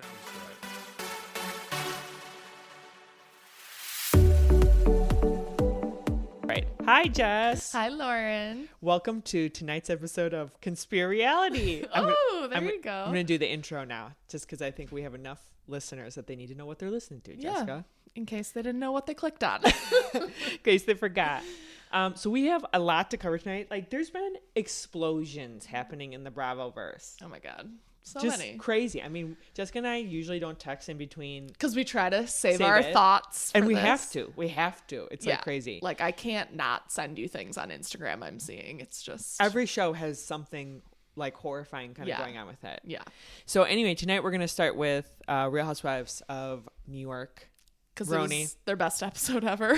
Sounds good. Right. Hi, Jess. Hi, Lauren. Welcome to tonight's episode of Conspiriality. There you go. I'm going to do the intro now, just because I think we have enough listeners that they need to know what they're listening to, Jessica. In case they didn't know what they clicked on. In case they forgot. So we have a lot to cover tonight. Like, there's been explosions happening in the Bravoverse. Oh my God. So just many. Crazy. I mean, Jessica and I usually don't text in between. Because we try to save our thoughts. And we this. have to. We have to. It's like crazy. Like, I can't not send you things on Instagram I'm seeing. It's just. Every show has something like horrifying kind of going on with it. Yeah. So anyway, tonight we're going to start with Real Housewives of New York. Because RHONY. it was their best episode ever.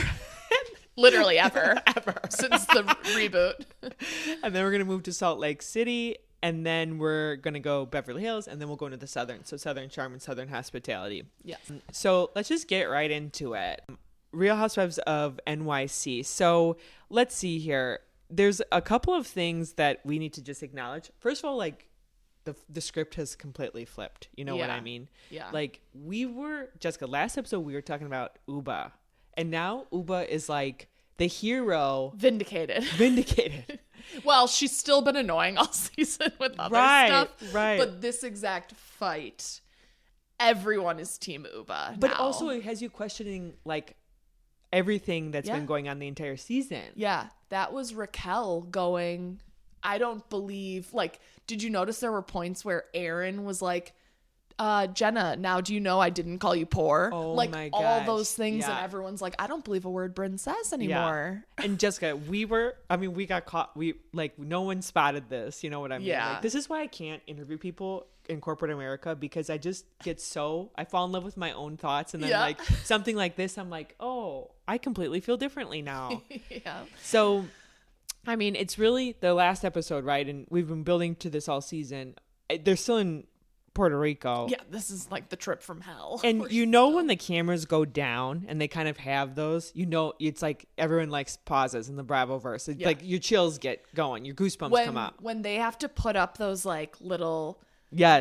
Literally ever. Since the reboot. And then we're going to move to Salt Lake City. And then we're going to go Beverly Hills. And then we'll go into the Southern. So Southern Charm and Southern Hospitality. Yes. So let's just get right into it. Real Housewives of NYC. So let's see here. There's a couple of things that we need to just acknowledge. First of all, like the script has completely flipped. You know what I mean? Yeah. Like Jessica, last episode we were talking about Uba. And now Uba is like the hero. Vindicated. Well, she's still been annoying all season with other stuff. Right. But this exact fight, everyone is Team Uba. But now. also it has you questioning like everything that's been going on the entire season. Yeah. That was Raquel going, I don't believe, like, did you notice there were points where Aaron was like, Jenna, now do you know I didn't call you poor? Oh like my all gosh. those things, Yeah. and everyone's like, I don't believe a word Brynn says anymore. Yeah. And Jessica, we got caught. No one spotted this. You know what I mean? Yeah. Like, this is why I can't interview people in corporate America, because I just I fall in love with my own thoughts. And then like something like this, I'm like, oh, I completely feel differently now. Yeah. So, I mean, it's really the last episode, right? And we've been building to this all season. They're still in Puerto Rico. Yeah, this is like the trip from hell. And when the cameras go down and they kind of have those, it's like everyone likes pauses in the Bravoverse. It's like your chills get going, your goosebumps come up. When they have to put up those like little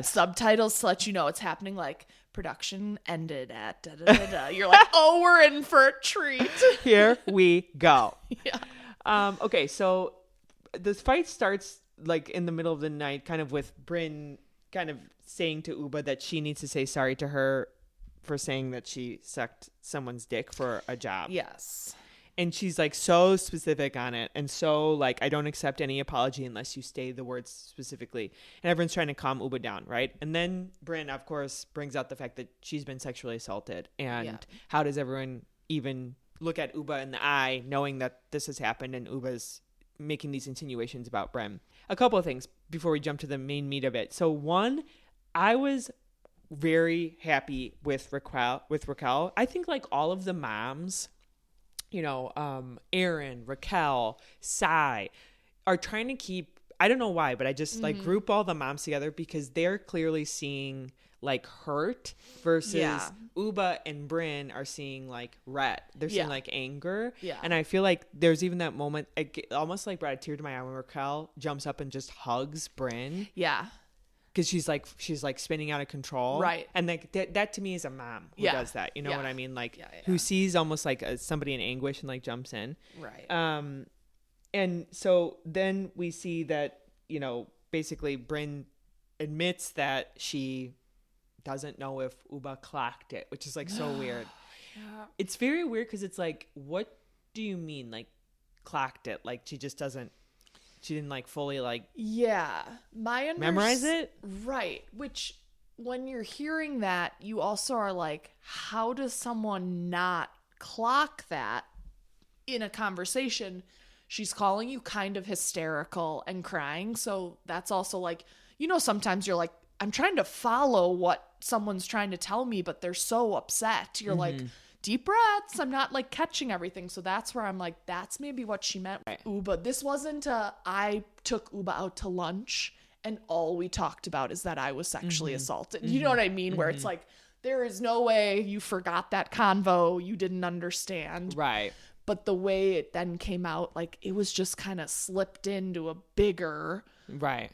subtitles to let you know it's happening, like production ended at da da da da. You're like, oh, we're in for a treat. Here we go. Yeah. Okay, so this fight starts like in the middle of the night, kind of with Brynn kind of saying to Uba that she needs to say sorry to her for saying that she sucked someone's dick for a job. Yes. And she's like so specific on it. And so like, I don't accept any apology unless you say the words specifically. And everyone's trying to calm Uba down, right? And then Brynn, of course, brings out the fact that she's been sexually assaulted. And how does everyone even look at Uba in the eye knowing that this has happened and Uba's making these insinuations about Brynn? A couple of things before we jump to the main meat of it. So one, I was very happy with Raquel. I think like all of the moms, Erin, Raquel, Sai, are trying to keep, I don't know why, but I just like group all the moms together because they're clearly seeing like hurt versus Uba and Brynn are seeing like red. They're seeing like anger. Yeah. And I feel like there's even that moment, almost like brought a tear to my eye when Raquel jumps up and just hugs Brynn. Yeah. Because she's like spinning out of control. Right. And like that to me is a mom who does that. You know what I mean? Like who sees almost like somebody in anguish and like jumps in. Right. And so then we see that, basically Brynn admits that she doesn't know if Uba clocked it, which is like so weird. Yeah. It's very weird because it's like, what do you mean like clocked it? Like she didn't like fully like memorize it? Right. Which when you're hearing that, you also are like, how does someone not clock that in a conversation? She's calling you kind of hysterical and crying. So that's also like, sometimes you're like, I'm trying to follow what someone's trying to tell me, but they're so upset. You're like, deep breaths. I'm not like catching everything. So that's where I'm like, that's maybe what she meant. Right. Uba. This wasn't I took Uba out to lunch and all we talked about is that I was sexually assaulted. You know what I mean? Where it's like, there is no way you forgot that convo. You didn't understand. Right. but the way it then came out, like it was just kind of slipped into a bigger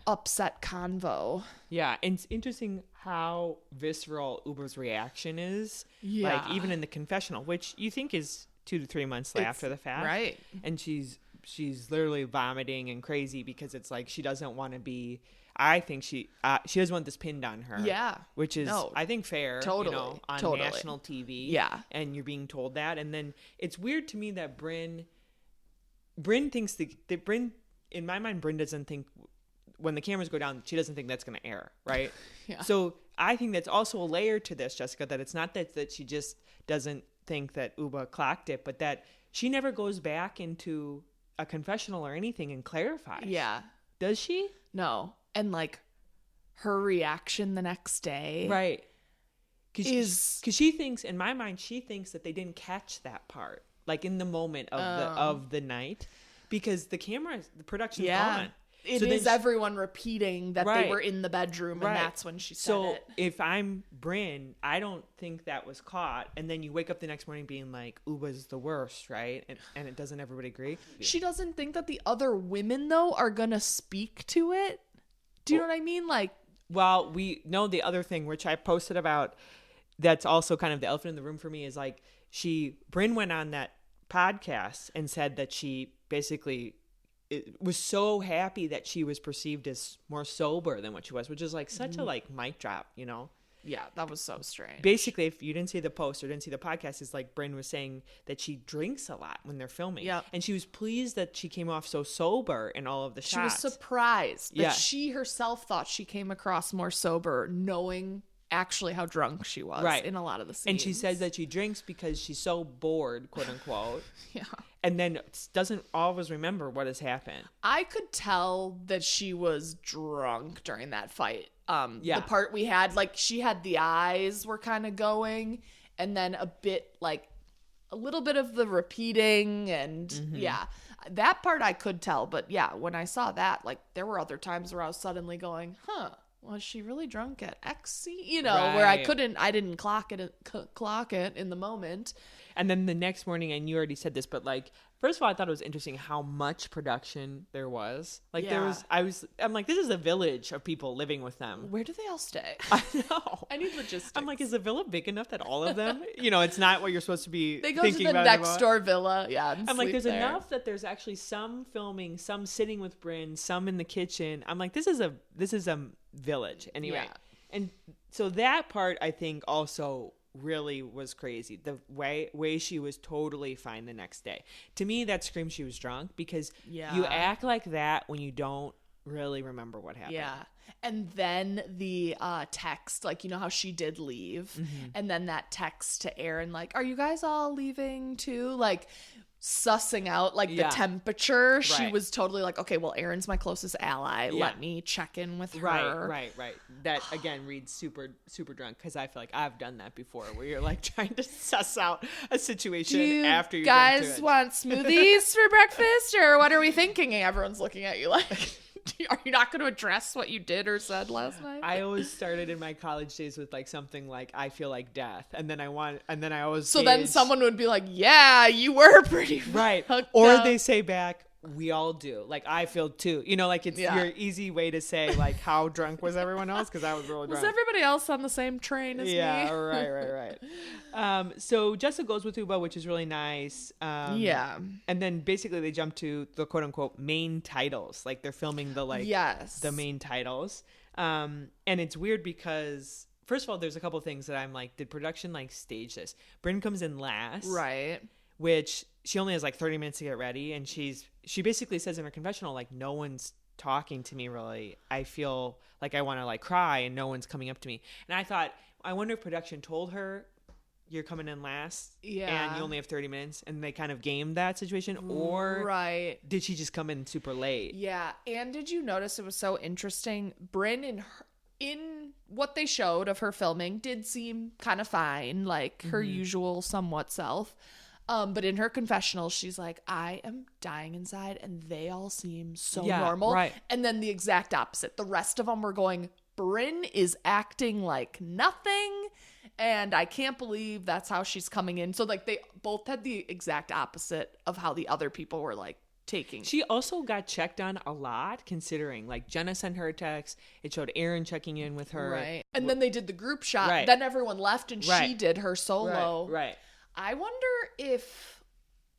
upset convo. Yeah, and it's interesting how visceral Uber's reaction is. Yeah. Like even in the confessional, which you think is 2 to 3 months after the fact. Right. And she's literally vomiting and crazy because it's like she doesn't want to be, I think she doesn't want this pinned on her. Yeah. Which is, I think, fair. Totally. On national TV. Yeah. And you're being told that. And then it's weird to me that Brynn thinks that Brynn, in my mind, Brynn doesn't think, when the cameras go down, she doesn't think that's going to air, right? Yeah. So I think that's also a layer to this, Jessica, that it's not that she just doesn't think that Uba clocked it, but that she never goes back into a confessional or anything and clarifies. Yeah. Does she? No. And like her reaction the next day. Right. Because she thinks, in my mind, she thinks that they didn't catch that part, like in the moment of the night, because the production's gone. It is everyone repeating that they were in the bedroom, and that's when she said it. So if I'm Brynn, I don't think that was caught. And then you wake up the next morning being like, Uba's the worst, right? And it doesn't everybody agree? She doesn't think that the other women, though, are going to speak to it? Do you know what I mean? Like, well, we know the other thing, which I posted about, that's also kind of the elephant in the room for me, is like Brynn went on that podcast and said that she basically was so happy that she was perceived as more sober than what she was, which is like such a like mic drop, you know? Yeah, that was so strange. Basically, if you didn't see the post or didn't see the podcast, it's like Brynn was saying that she drinks a lot when they're filming. Yeah. And she was pleased that she came off so sober in all of the shots. She was surprised that she herself thought she came across more sober, knowing actually how drunk she was in a lot of the scenes. And she says that she drinks because she's so bored, quote unquote. Yeah. And then doesn't always remember what has happened. I could tell that she was drunk during that fight. The part we had, like, she had the eyes were kind of going, and then a little bit of the repeating, and that part I could tell. But yeah, when I saw that, like, there were other times where I was suddenly going, was she really drunk at X? You know, where I didn't clock it in the moment. And then the next morning, and you already said this, but like, first of all, I thought it was interesting how much production there was. Like I'm like, this is a village of people living with them. Where do they all stay? I know. I need logistics. I'm like, is the villa big enough that all of them, it's not what you're supposed to be they go thinking to the about next door villa. Yeah. I'm like, there's enough that there's actually some filming, some sitting with Brynn, some in the kitchen. I'm like, this is a village anyway. Yeah. And so that part, I think, also really was crazy. The way she was totally fine the next day. To me, that screams she was drunk, because you act like that when you don't really remember what happened. Yeah. And then the text, like, you know how she did leave, and then that text to Aaron, like, are you guys all leaving too? Like, sussing out like the temperature. She was totally like, okay, well, Erin's my closest ally. Let me check in with her. Right. That again reads super, super drunk, because I feel like I've done that before, where you're like trying to suss out a situation after you guys want smoothies for breakfast, or what are we thinking? And everyone's looking at you like, are you not going to address what you did or said last night? I always started in my college days with like something like, I feel like death, and then I always then someone would be like, yeah, you were pretty right, or up. They say back, we all do, like, I feel too, like it's your easy way to say like, how drunk was everyone else, because I was really drunk. Was everybody else on the same train as me? Right. So Jessica goes with Uba, which is really nice. And then basically they jump to the quote unquote main titles, like they're filming the main titles. And it's weird because, first of all, there's a couple of things that I'm like, did production like stage this? Brynn comes in last, right? Which she only has like 30 minutes to get ready, and she basically says in her confessional, like, no one's talking to me really. I feel like I want to like cry, and no one's coming up to me. And I thought, I wonder if production told her, you're coming in last, and you only have 30 minutes, and they kind of gamed that situation, or did she just come in super late? Yeah. And did you notice it was so interesting? Brynn in what they showed of her filming did seem kind of fine, like her usual somewhat self. But in her confessional, she's like, I am dying inside, and they all seem so normal. Right. And then the exact opposite. The rest of them were going, Brynn is acting like nothing, And I can't believe that's how she's coming in. So like they both had the exact opposite of how the other people were like taking. She also got checked on a lot, considering like Jenna sent her a text. It showed Aaron checking in with her. Right. And then they did the group shot. Right. Then everyone left and she did her solo. Right. I wonder if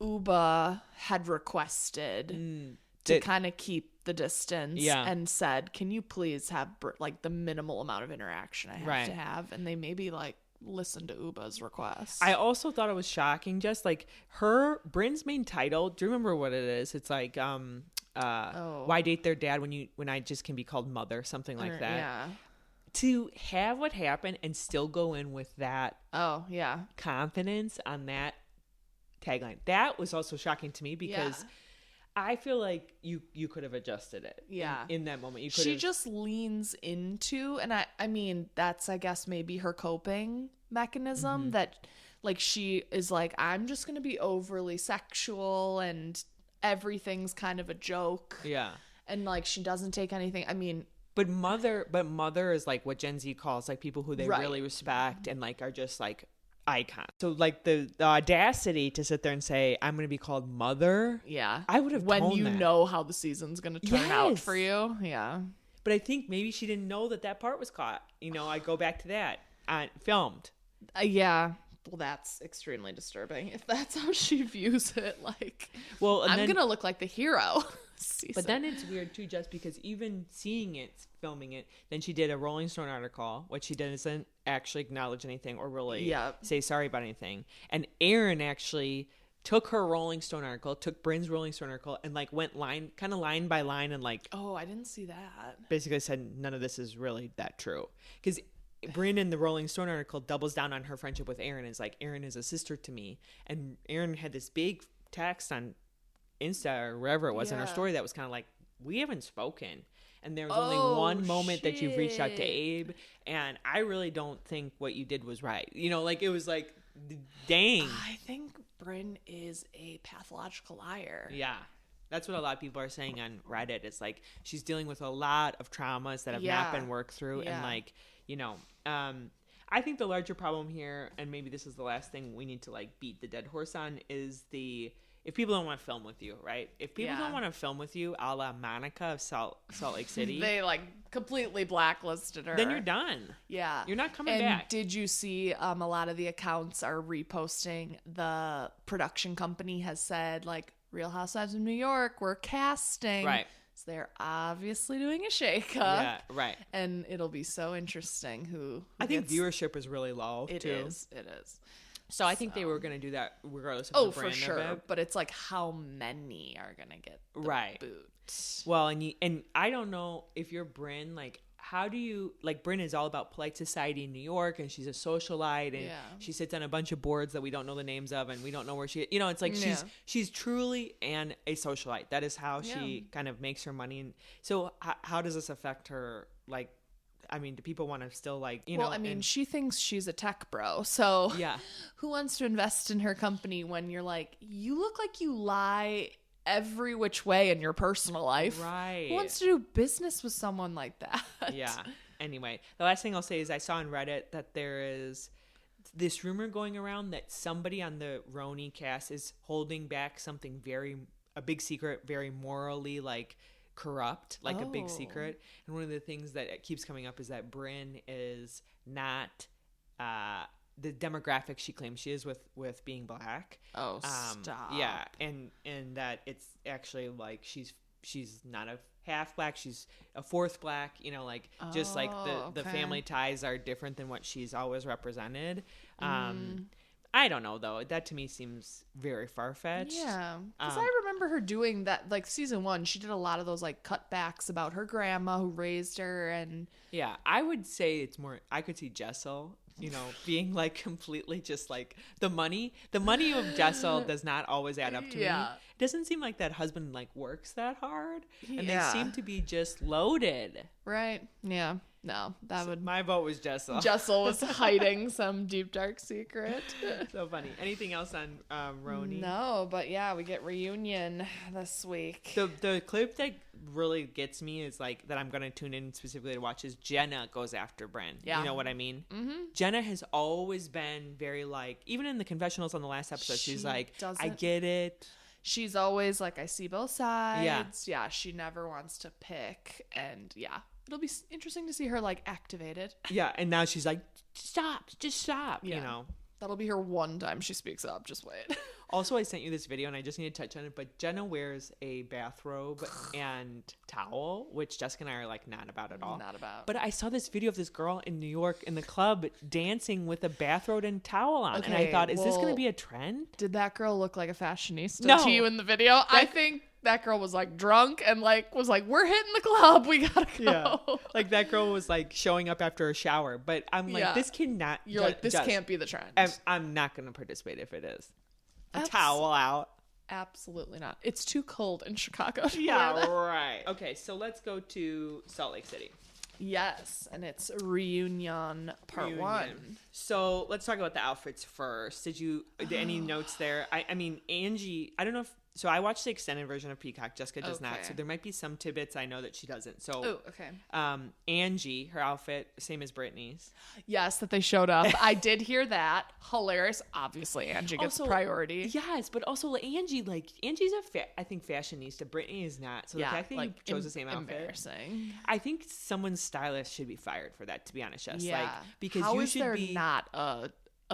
Uba had requested to kind of keep the distance and said, can you please have like the minimal amount of interaction I have to have? And they maybe like listen to Uba's request. I also thought it was shocking, just like Bryn's main title. Do you remember what it is? It's like why date their dad when I just can be called mother, something like that. Yeah. To have what happened and still go in with that confidence on that tagline, that was also shocking to me, because I feel like you could have adjusted it. In that moment, you could. She just leans into, and I mean that's I guess maybe her coping mechanism, that like she is like, I'm just gonna be overly sexual and everything's kind of a joke. Yeah, and like she doesn't take anything. I mean, but mother is like what Gen Z calls like people who they really respect and like are just like icon. So like the audacity to sit there and say, I'm going to be called mother. Yeah. I would have when you know how the season's going to turn out for you. Yeah. But I think maybe she didn't know that part was caught. You know, I go back to that. Filmed. Yeah. Well, that's extremely disturbing. If that's how she views it, like, I'm going to look like the hero. But then it's weird too, just because even seeing it, filming it, then she did a Rolling Stone article, which she doesn't actually acknowledge anything or really say sorry about anything. And Aaron actually took her Rolling Stone article, took Bryn's Rolling Stone article, and like went line by line and like, oh, I didn't see that. Basically said none of this is really that true, because Brynn in the Rolling Stone article doubles down on her friendship with Aaron. Is like, Aaron is a sister to me, and Aaron had this big text on Insta or wherever it was in her story that was kind of like, we haven't spoken, and there was only one moment that you've reached out to Abe, and I really don't think what you did was right. You know, like it was like, dang. I think Brynn is a pathological liar. Yeah. That's what a lot of people are saying on Reddit. It's like she's dealing with a lot of traumas that have not been worked through. And like, you know, I think the larger problem here, and maybe this is the last thing we need to like beat the dead horse on, is if people don't want to film with you, right? If people don't want to film with you, a la Monica of Salt Lake City, they like completely blacklisted her. Then you're done. Yeah, you're not coming back. Did you see a lot of the accounts are reposting? The production company has said like, Real Housewives of New York, we're casting. Right. So they're obviously doing a shakeup. Yeah, right. And it'll be so interesting who I think viewership is really low, It too. It is. So I think they were going to do that regardless of the brand for sure. of it. But it's like, how many are going to get the boot? Well, and I don't know if you're Brynn, like, how do you, like, Brynn is all about polite society in New York, and she's a socialite, and she sits on a bunch of boards that we don't know the names of, and we don't know where she, you know, it's like she's truly a socialite. That is how she kind of makes her money. And so how does this affect her? Like, I mean, do people want to still like, you know? Well, I mean, she thinks she's a tech bro. So who wants to invest in her company when you're like, you look like you lie every which way in your personal life. Right. Who wants to do business with someone like that? Yeah. Anyway, the last thing I'll say is I saw on Reddit that there is this rumor going around that somebody on the RHONY cast is holding back something a big secret, very morally like corrupt, like a big secret. And one of the things that keeps coming up is that Brynn is not the demographic she claims she is with being black. Oh, stop. Yeah, and that it's actually like she's not a half black, she's a fourth black, you know, like just like the family ties are different than what she's always represented. I don't know, though. That to me seems very far-fetched. Yeah, because I remember her doing that, like, season 1, she did a lot of those, like, cutbacks about her grandma who raised her, and... Yeah, I would say it's more... I could see Jessel, you know, being, like, completely just, like... The money of Jessel does not always add up to me. It doesn't seem like that husband, like, works that hard, and they seem to be just loaded. Right, yeah. No, that would. My vote was Jessel. Jessel was hiding some deep dark secret. So funny. Anything else on RHONY? No, but yeah, we get reunion this week. The clip that really gets me is like that I'm gonna tune in specifically to watch is Jenna goes after Brynn. Yeah. You know what I mean? Mm-hmm. Jenna has always been very like, even in the confessionals on the last episode, she's like, I doesn't- get it. She's always like, I see both sides. Yeah. Yeah, she never wants to pick. And yeah, it'll be interesting to see her like activated. Yeah, and now she's like, stop, just stop, Yeah. you know. That'll be her one time she speaks up. Just wait. Also, I sent you this video, and I just need to touch on it, but Jenna wears a bathrobe and towel, which Jessica and I are, like, not about at all. Not about. But I saw this video of this girl in New York in the club dancing with a bathrobe and towel on, and I Okay, thought, is this going to well, be a trend? Did that girl look like a fashionista No. to you in the video? I think that girl was, like, drunk and, like, was like, we're hitting the club. We gotta go. Yeah. Like, that girl was, like, showing up after a shower, but I'm like, Yeah. this cannot... You're like, this can't be the trend. I'm not going to participate if it is. A towel out. Absolutely not. It's too cold in Chicago. Yeah, right. Okay, so let's go to Salt Lake City. Yes, and it's reunion part Reunion. 1. So let's talk about the outfits first. Did any notes there? I mean, Angie, I don't know if, so I watched the extended version of Peacock. Jessica does not. Okay. So there might be some tidbits I know that she doesn't. So, Oh, okay. Angie, her outfit, same as Brittany's. Yes, that they showed up. I did hear that. Hilarious. Obviously, Angie gets Also, priority. Yes, but also Angie, like, Angie's I think fashionista. Brittany is not. So the fact that you chose the same outfit. Embarrassing. I think someone's stylist should be fired for that, to be honest, Jess. Yeah. Like, because How you is should there be not a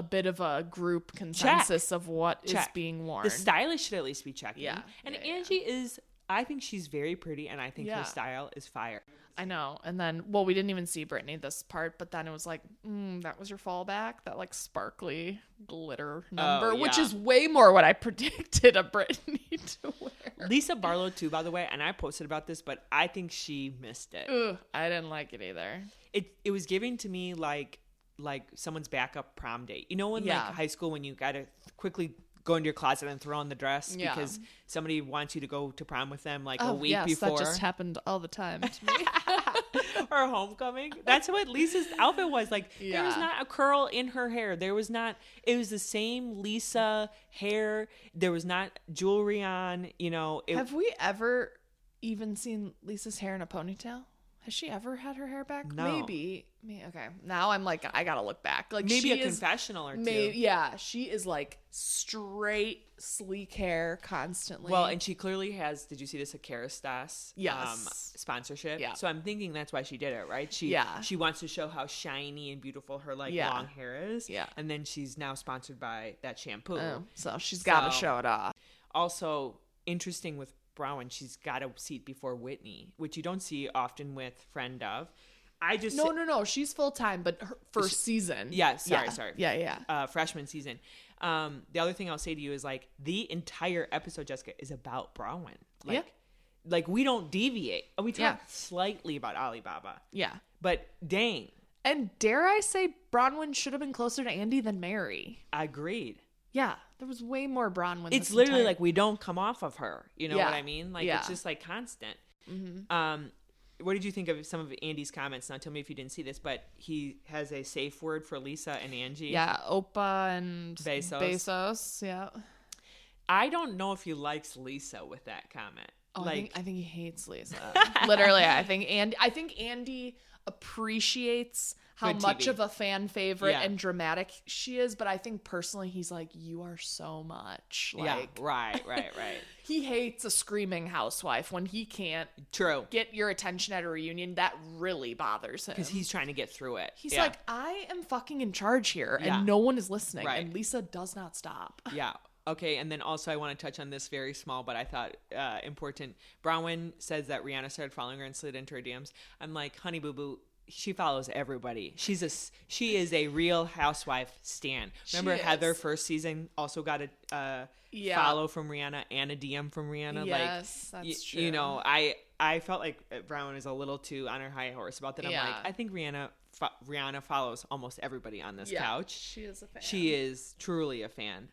bit of a group consensus of what is Check. being worn? The stylist should at least be checking. Yeah. And Yeah, Angie is, I think she's very pretty, and I think Yeah. her style is fire. I know. And then, well, we didn't even see Brittany this part, but then it was like, that was your fallback, that like sparkly glitter number, which yeah. is way more what I predicted a Brittany to wear. Lisa Barlow, too, by the way, and I posted about this, but I think she missed it. Ugh, I didn't like it either. It was giving to me like someone's backup prom date. You know, in Yeah. like high school when you gotta quickly go into your closet and throw on the dress Yeah. because somebody wants you to go to prom with them like a Oh, week yes, before. that just happened all the time to me. Or homecoming. That's what Lisa's outfit was. Like, there was Yeah. not a curl in her hair. There was not, it was the same Lisa hair. There was not jewelry on, you know. Have we ever even seen Lisa's hair in a ponytail? Has she ever had her hair back? No. Maybe. Okay. Now I'm like, I gotta look back. Like, Maybe she a is, confessional or two. yeah, she is like straight sleek hair constantly. Well, and she clearly has, did you see this, a Kerastase Yes. sponsorship? Yeah. So I'm thinking that's why she did it, right? Yeah. She wants to show how shiny and beautiful her like Yeah. long hair is. Yeah. And then she's now sponsored by that shampoo. Oh, so she's got to So- show it off. Also, interesting with Bronwyn, she's got a seat before Whitney, which you don't see often with Friend of. I just No. She's full time, but her first season. Yeah, sorry. Yeah. Freshman season. The other thing I'll say to you is like the entire episode, Jessica, is about Bronwyn. Like we don't deviate. We talk slightly about Alibaba, Yeah. but dang, And dare I say, Bronwyn should have been closer to Andy than Mary. I agreed. Yeah, there was way more Bronwyn. It's this literally entire- like we don't come off of her. You know Yeah. what I mean? Like Yeah. it's just like constant. Mm-hmm. What did you think of some of Andy's comments? Now tell me if you didn't see this, but he has a safe word for Lisa and Angie. Yeah, Opa and Bezos. Yeah. I don't know if he likes Lisa with that comment. Oh, like I think he hates Lisa. Literally, I think Andy appreciates how Good much TV. of a fan favorite Yeah. and dramatic she is, but I think personally he's like, you are so much. Like, yeah, right. he hates a screaming housewife when he can't True. get your attention at a reunion. That really bothers him. Because he's trying to get through it. He's Yeah. like, I am fucking in charge here, Yeah. and no one is listening. Right. And Lisa does not stop. Yeah. Okay, and then also I want to touch on this very small, but I thought important. Bronwyn says that Rihanna started following her and slid into her DMs. I'm like, honey boo boo, she follows everybody. She is a real housewife stan. Remember She Heather is. first season also got a Yeah. follow from Rihanna and a DM from Rihanna. Yes, that's true. You know, I felt like Bronwyn is a little too on her high horse about that. Yeah. I'm like, I think Rihanna follows almost everybody on this couch. She is a fan. She is truly a fan.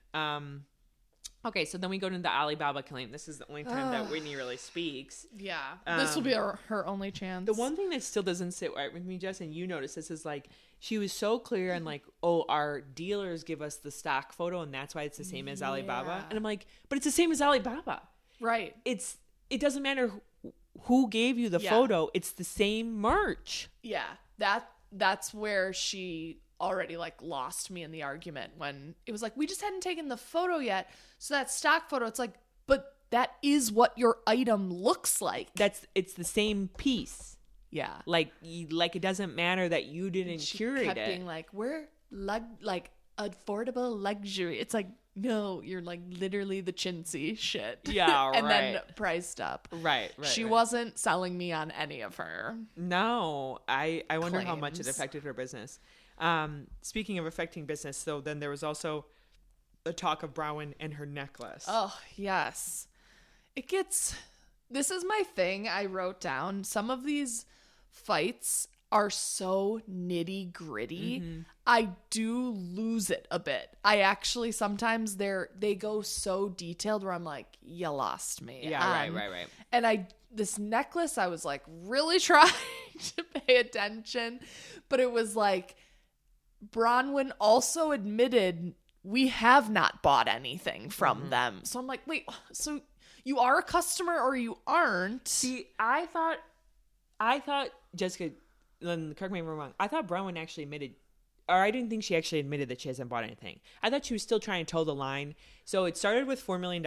Okay, so then we go to the Alibaba claim. This is the only time that Whitney really speaks. Yeah. This will be her only chance. The one thing that still doesn't sit right with me, Jess, and you notice this, is like, she was so clear and like, oh, our dealers give us the stock photo and that's why it's the same as Alibaba. And I'm like, but it's the same as Alibaba. Right. It doesn't matter who gave you the photo. It's the same merch. Yeah. That's where she already like lost me in the argument when it was like, we just hadn't taken the photo yet. So that stock photo, it's like, but that is what your item looks like. It's the same piece. Yeah. Like it doesn't matter that you didn't curate kept it. Being like, we're like affordable luxury. It's like, no, you're like literally the chintzy shit. Yeah, and right. then priced up. Right. She wasn't selling me on any of her. No, I wonder how much it claims. affected her business. Speaking of affecting business, so then there was also the talk of Bronwyn and her necklace. Oh, yes. This is my thing I wrote down. Some of these fights are so nitty gritty. Mm-hmm. I do lose it a bit. I actually sometimes they go so detailed where I'm like, you lost me. Yeah, right. And this necklace, I was like really trying to pay attention, but it was like Bronwyn also admitted we have not bought anything from them. So I'm like, wait, so you are a customer or you aren't? See, I thought Jessica, correct me if I'm wrong, I thought Bronwyn actually admitted, or I didn't think she actually admitted that she hasn't bought anything. I thought she was still trying to toe the line. So it started with $4 million.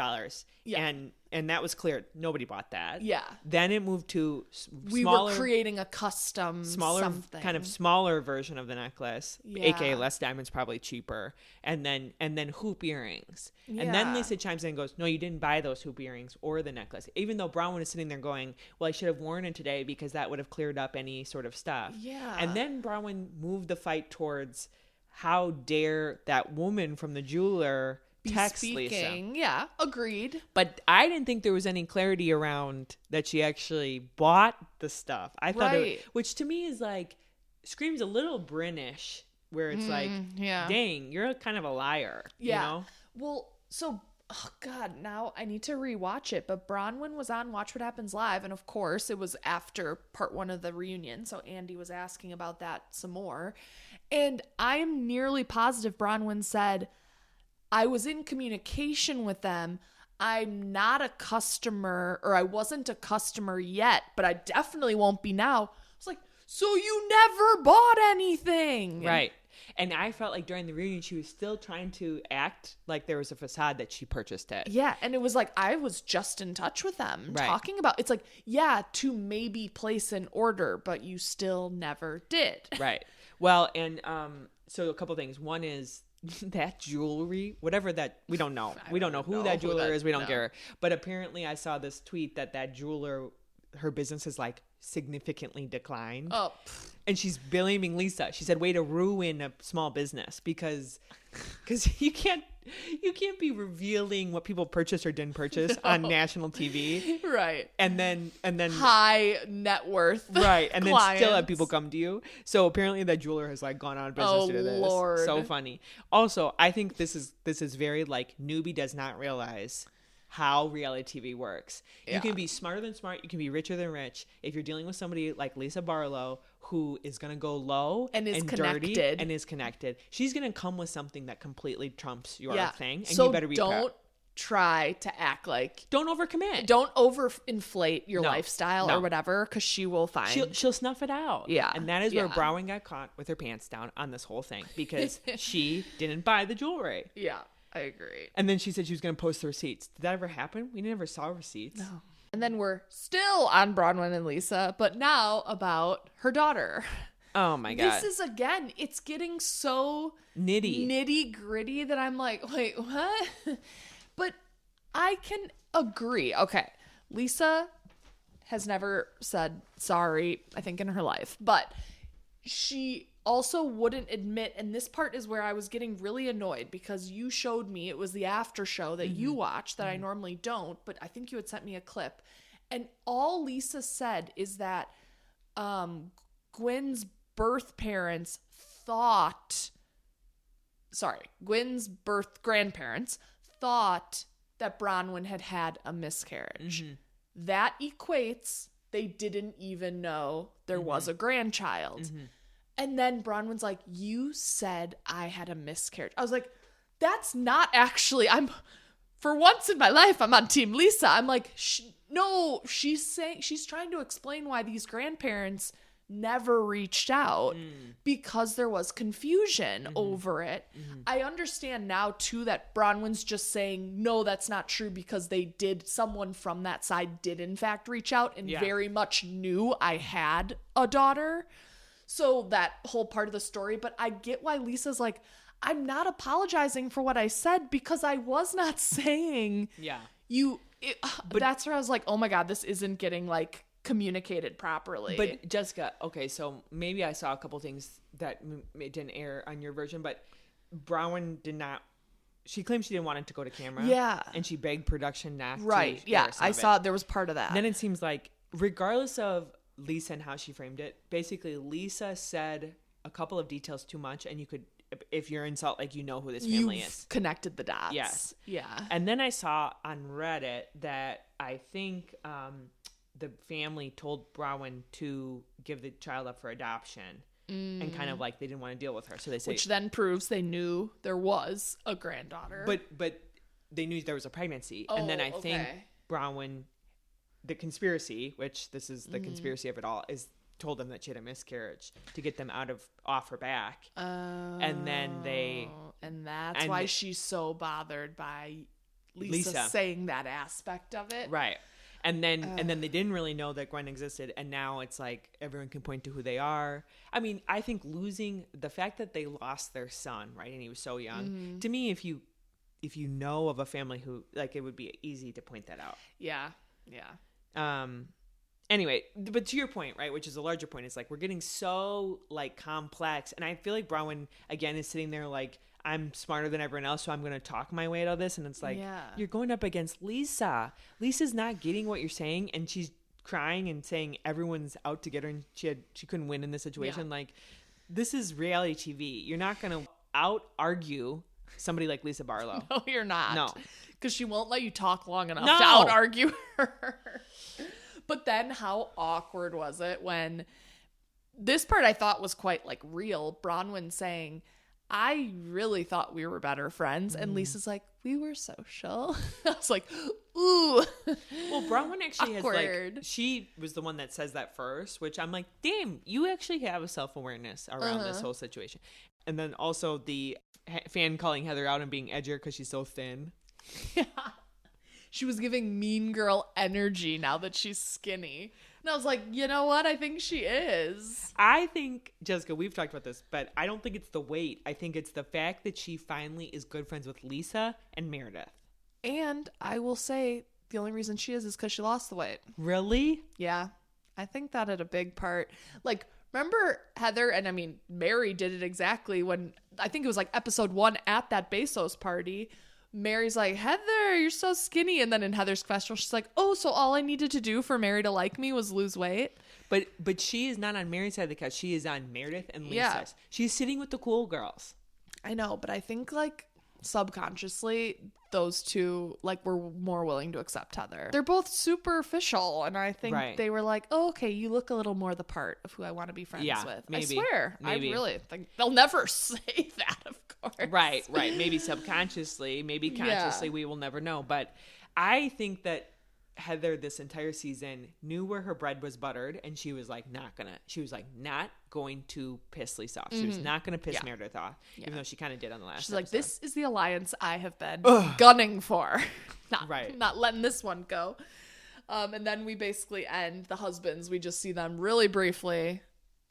Yeah. And that was clear. Nobody bought that. Yeah. Then it moved to We were creating a custom something. kind of smaller version of the necklace, Yeah. aka less diamonds, probably cheaper, and then hoop earrings. And then Yeah. Lisa chimes in and goes, no, you didn't buy those hoop earrings or the necklace, even though Bronwyn is sitting there going, well, I should have worn it today because that would have cleared up any sort of stuff. Yeah. And then Bronwyn moved the fight towards, how dare that woman from the jeweler text Lisa. Yeah, agreed. But I didn't think there was any clarity around that she actually bought the stuff. I thought Right. which to me is like, screams a little Brynnish, where it's like, yeah. dang, you're kind of a liar. Yeah. You know? Well, so, oh God, now I need to rewatch it. But Bronwyn was on Watch What Happens Live. And of course, it was after part 1 of the reunion. So Andy was asking about that some more. And I'm nearly positive Bronwyn said, I was in communication with them. I'm not a customer, or I wasn't a customer yet, but I definitely won't be now. I was like, so you never bought anything. Right. And I felt like during the reunion, she was still trying to act like there was a facade that she purchased it. Yeah. And it was like, I was just in touch with them talking about, it's like, yeah, to maybe place an order, but you still never did. Right. Well, and so a couple things. One is that jewelry, whatever that, we don't know. We don't know who that jeweler is. We don't care. But apparently I saw this tweet that jeweler, her business is like significantly declined. Oh. And she's blaming Lisa. She said, way to ruin a small business because you can't be revealing what people purchased or didn't purchase on national TV. Right. And then high net worth. Right. And then still have clients. people come to you. So apparently that jeweler has like gone out of business due to this. Lord. So funny. Also, I think this is very like, newbie does not realize how reality TV works. Yeah. You can be smarter than smart. You can be richer than rich. If you're dealing with somebody like Lisa Barlow, who is going to go low and is dirty connected and is connected, she's going to come with something that completely trumps your thing. And so you better be don't try to act like, don't overcommit. don't overinflate your No. lifestyle No. or whatever, because she will find. She'll snuff it out. Yeah. And that is where Yeah. Bronwyn got caught with her pants down on this whole thing because she didn't buy the jewelry. Yeah, I agree. And then she said she was going to post the receipts. Did that ever happen? We never saw receipts. No. And then we're still on Bronwyn and Lisa, but now about her daughter. Oh my God. This is, again, it's getting so nitty gritty that I'm like, wait, what? But I can agree. Okay. Lisa has never said sorry, I think, in her life, but she also wouldn't admit, and this part is where I was getting really annoyed because you showed me, it was the after show that you watch that I normally don't, but I think you had sent me a clip, and all Lisa said is that Gwen's grandparents thought that Bronwyn had a miscarriage. That equates they didn't even know there was a grandchild. And then Bronwyn's like, you said I had a miscarriage. I was like, that's not actually, for once in my life, I'm on Team Lisa. I'm like, no, she's trying to explain why these grandparents never reached out because there was confusion over it. I understand now too that Bronwyn's just saying, no, that's not true because someone from that side did in fact reach out and very much knew I had a daughter. So that whole part of the story, but I get why Lisa's like, I'm not apologizing for what I said because I was not saying but that's where I was like, oh my God, this isn't getting like communicated properly. But Jessica, okay, so maybe I saw a couple things that didn't air on your version, but Bronwyn she claimed she didn't want it to go to camera. Yeah. And she begged production not to. Right. Yeah. I saw there was part of that. Then it seems like, regardless of Lisa and how she framed it, basically Lisa said a couple of details too much, and you could, if you're in Salt Lake, you know who this family is. Connected the dots. Yes. Yeah. And then I saw on Reddit that I think the family told Bronwyn to give the child up for adoption, and kind of like they didn't want to deal with her, so they say, which then proves they knew there was a granddaughter, but they knew there was a pregnancy. And then I think Bronwyn, the conspiracy, which this is the conspiracy of it all, is told them that she had a miscarriage to get them off her back. And that's why she's so bothered by Lisa saying that aspect of it, right? And then they didn't really know that Gwen existed, and now it's like everyone can point to who they are. I mean, I think losing the fact that they lost their son, right, and he was so young. To me, if you know of a family who, like, it would be easy to point that out. Yeah. Anyway, but to your point, right, which is a larger point, it's like we're getting so like complex, and I feel like Bronwyn again is sitting there like, I'm smarter than everyone else, so I'm going to talk my way out of this. And it's like, you're going up against Lisa. Lisa's not getting what you're saying, and she's crying and saying everyone's out to get her, and she couldn't win in this situation. Like, this is reality TV. You're not going to out-argue somebody like Lisa Barlow. No, you're not. No. Because she won't let you talk long enough to out-argue her. But then how awkward was it when this part I thought was quite like real. Bronwyn saying, I really thought we were better friends. And Lisa's like, we were social. I was like, ooh. Well, Bronwyn actually has like, she was the one that says that first, which I'm like, damn, you actually have a self-awareness around this whole situation. And then also the fan calling Heather out and being edgier because she's so thin. Yeah. She was giving mean girl energy now that she's skinny. And I was like, you know what? I think she is. I think, Jessica, we've talked about this, but I don't think it's the weight. I think it's the fact that she finally is good friends with Lisa and Meredith. And I will say the only reason she is because she lost the weight. Really? Yeah. I think that had a big part. Like, remember Heather, and I mean, Mary did it exactly when, I think it was like episode 1 at that Bezos party. Mary's like, Heather, you're so skinny. And then in Heather's question, she's like, oh, so all I needed to do for Mary to like me was lose weight? But she is not on Mary's side of the couch. She is on Meredith and Lisa's. Yeah. She's sitting with the cool girls. I know, but I think like subconsciously those two like were more willing to accept Heather. They're both superficial, and I think they were like, oh, okay, you look a little more the part of who I want to be friends with. Maybe. I swear. Maybe. I really think they'll never say that, of course. Right. Maybe subconsciously, maybe consciously, we will never know. But I think that Heather this entire season knew where her bread was buttered, and she was like not going to piss Lisa off. She was not going to piss Meredith off, even though she kind of did on the last episode. Like, this is the alliance I have been gunning for. Not letting this one go. And then we basically end the husbands. We just see them really briefly.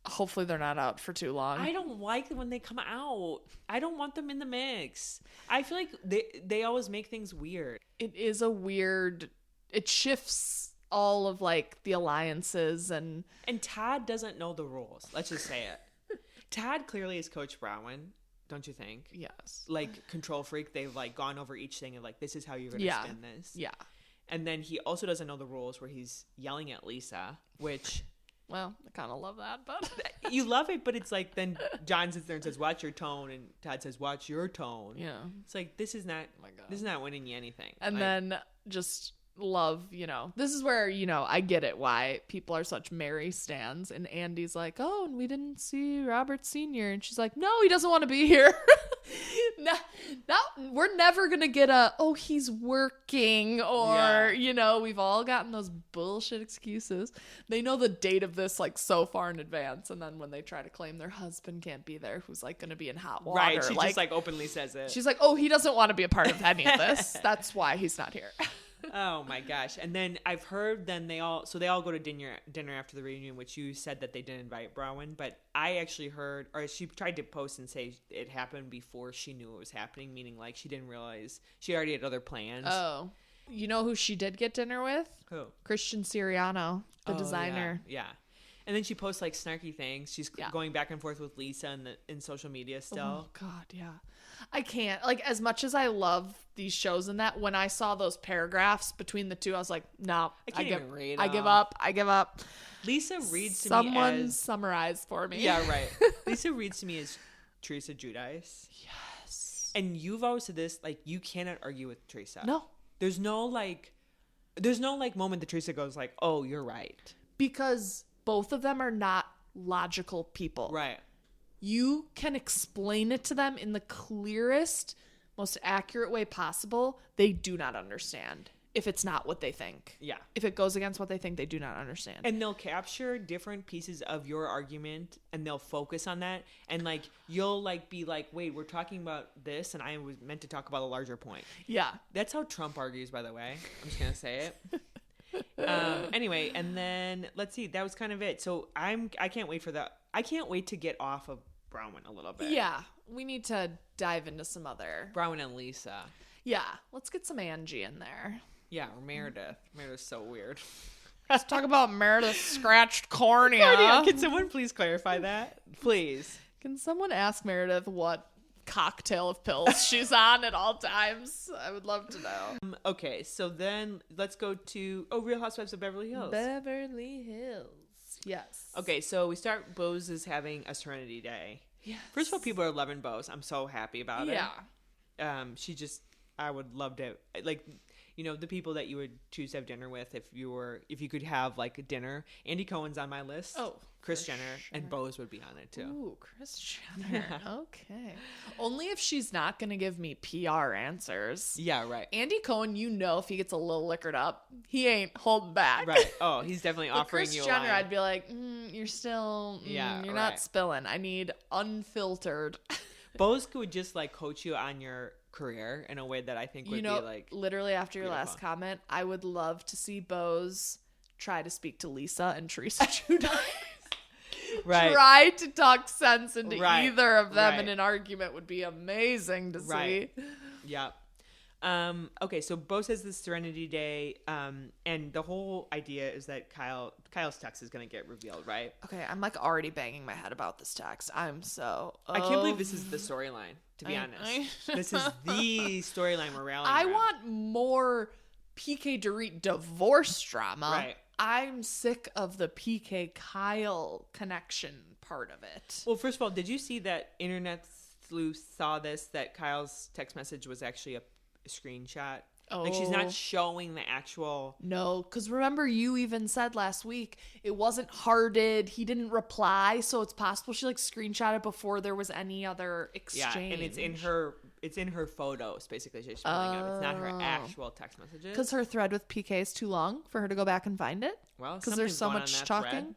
Hopefully they're not out for too long. I don't like when they come out. I don't want them in the mix. I feel like they always make things weird. It is a weird... It shifts all of like the alliances and Todd doesn't know the rules. Let's just say it. Todd clearly is Coach Bronwyn, don't you think? Yes. Like control freak. They've like gone over each thing and like, this is how you're going to spin this. Yeah. And then he also doesn't know the rules where he's yelling at Lisa, which Well, I kind of love that, but You love it, but it's like then John sits there and says, "Watch your tone," and Todd says, "Watch your tone." yeah. It's like this is not. Oh my God. This is not winning you anything. And Like, then just love, this is where, I get it why people are such Mary stans. And Andy's like, oh, and we didn't see Robert Sr. And she's like, no, he doesn't want to be here. no, we're never going to get he's working or, we've all gotten those bullshit excuses. They know the date of this like so far in advance. And then when they try to claim their husband can't be there, who's like going to be in hot water. Right. She just like openly says it. She's like, oh, he doesn't want to be a part of any of this. That's why he's not here. Oh my gosh. And then I've heard they all go to dinner after the reunion, which you said that they didn't invite Bronwyn, but I actually heard, or she tried to post and say it happened before she knew it was happening, meaning like she didn't realize she already had other plans. Oh. You know who she did get dinner with? Who? Christian Siriano, the designer. Yeah. And then she posts like snarky things. She's going back and forth with Lisa in social media still. Oh God, yeah. I can't. Like, as much as I love these shows and that, when I saw those paragraphs between the two, I was like, no. I can't even read I give up. Lisa reads to me as... Someone summarize for me. Yeah, right. Lisa reads to me as Teresa Giudice. Yes. And you've always said this, like, you cannot argue with Teresa. No. There's no moment that Teresa goes like, oh, you're right. Because both of them are not logical people. Right. You can explain it to them in the clearest, most accurate way possible. They do not understand if it's not what they think. Yeah. If it goes against what they think, they do not understand. And they'll capture different pieces of your argument and they'll focus on that. And like, you'll like be like, wait, we're talking about this. And I was meant to talk about a larger point. Yeah. That's how Trump argues, by the way. I'm just going to say it. Anyway, and then let's see, that was kind of it. So I can't wait for that. I can't wait to get off of Bronwyn a little bit. Yeah, we need to dive into some other Bronwyn and Lisa. Yeah, let's get some Angie in there. Yeah, or Meredith. Meredith's so weird. Let's talk about Meredith's scratched cornea. Yeah, can someone please clarify that? Please. Can someone ask Meredith what cocktail of pills she's on at all times? I would love to know. Okay, so then let's go to Real Housewives of Beverly Hills. Beverly Hills. Yes. Okay, so we start. Boze is having a Serenity Day. Yes. First of all, people are loving Boze. I'm so happy about it. Yeah. I would love to, like, the people that you would choose to have dinner with if you could have like a dinner. Andy Cohen's on my list. Oh, Kris Jenner and Boze would be on it too. Ooh, Kris Jenner. Okay. Only if she's not going to give me PR answers. Yeah, right. Andy Cohen, if he gets a little liquored up, he ain't holding back. Right. Oh, he's definitely offering you a Kris Jenner, line. I'd be like, you're still, you're not spilling. I need unfiltered. Boze could just like coach you on your career in a way that I think would be like literally after your beautiful. last comment, I would love to see Boze try to speak to Lisa and Teresa Giudice. Right. Try to talk sense into either of them in an argument would be amazing to see. Yeah. Okay, so Boze has this Serenity Day, and the whole idea is that Kyle's text is going to get revealed, right? Okay, I'm like already banging my head about this text. I can't believe this is the storyline, to be honest. This is the storyline we're rallying I around. want more PK Dorit divorce drama. Right. I'm sick of the PK Kyle connection part of it. Well, first of all, did you see that internet sleuth saw this, that Kyle's text message was actually a screenshot? Like, she's not showing the actual... No, because remember you even said last week it wasn't hearted. He didn't reply, so it's possible she like screenshotted before there was any other exchange. Yeah, and it's in her photos, basically. She's filling up. It's not her actual text messages. Because her thread with PK is too long for her to go back and find it? Well, because there's so much talking.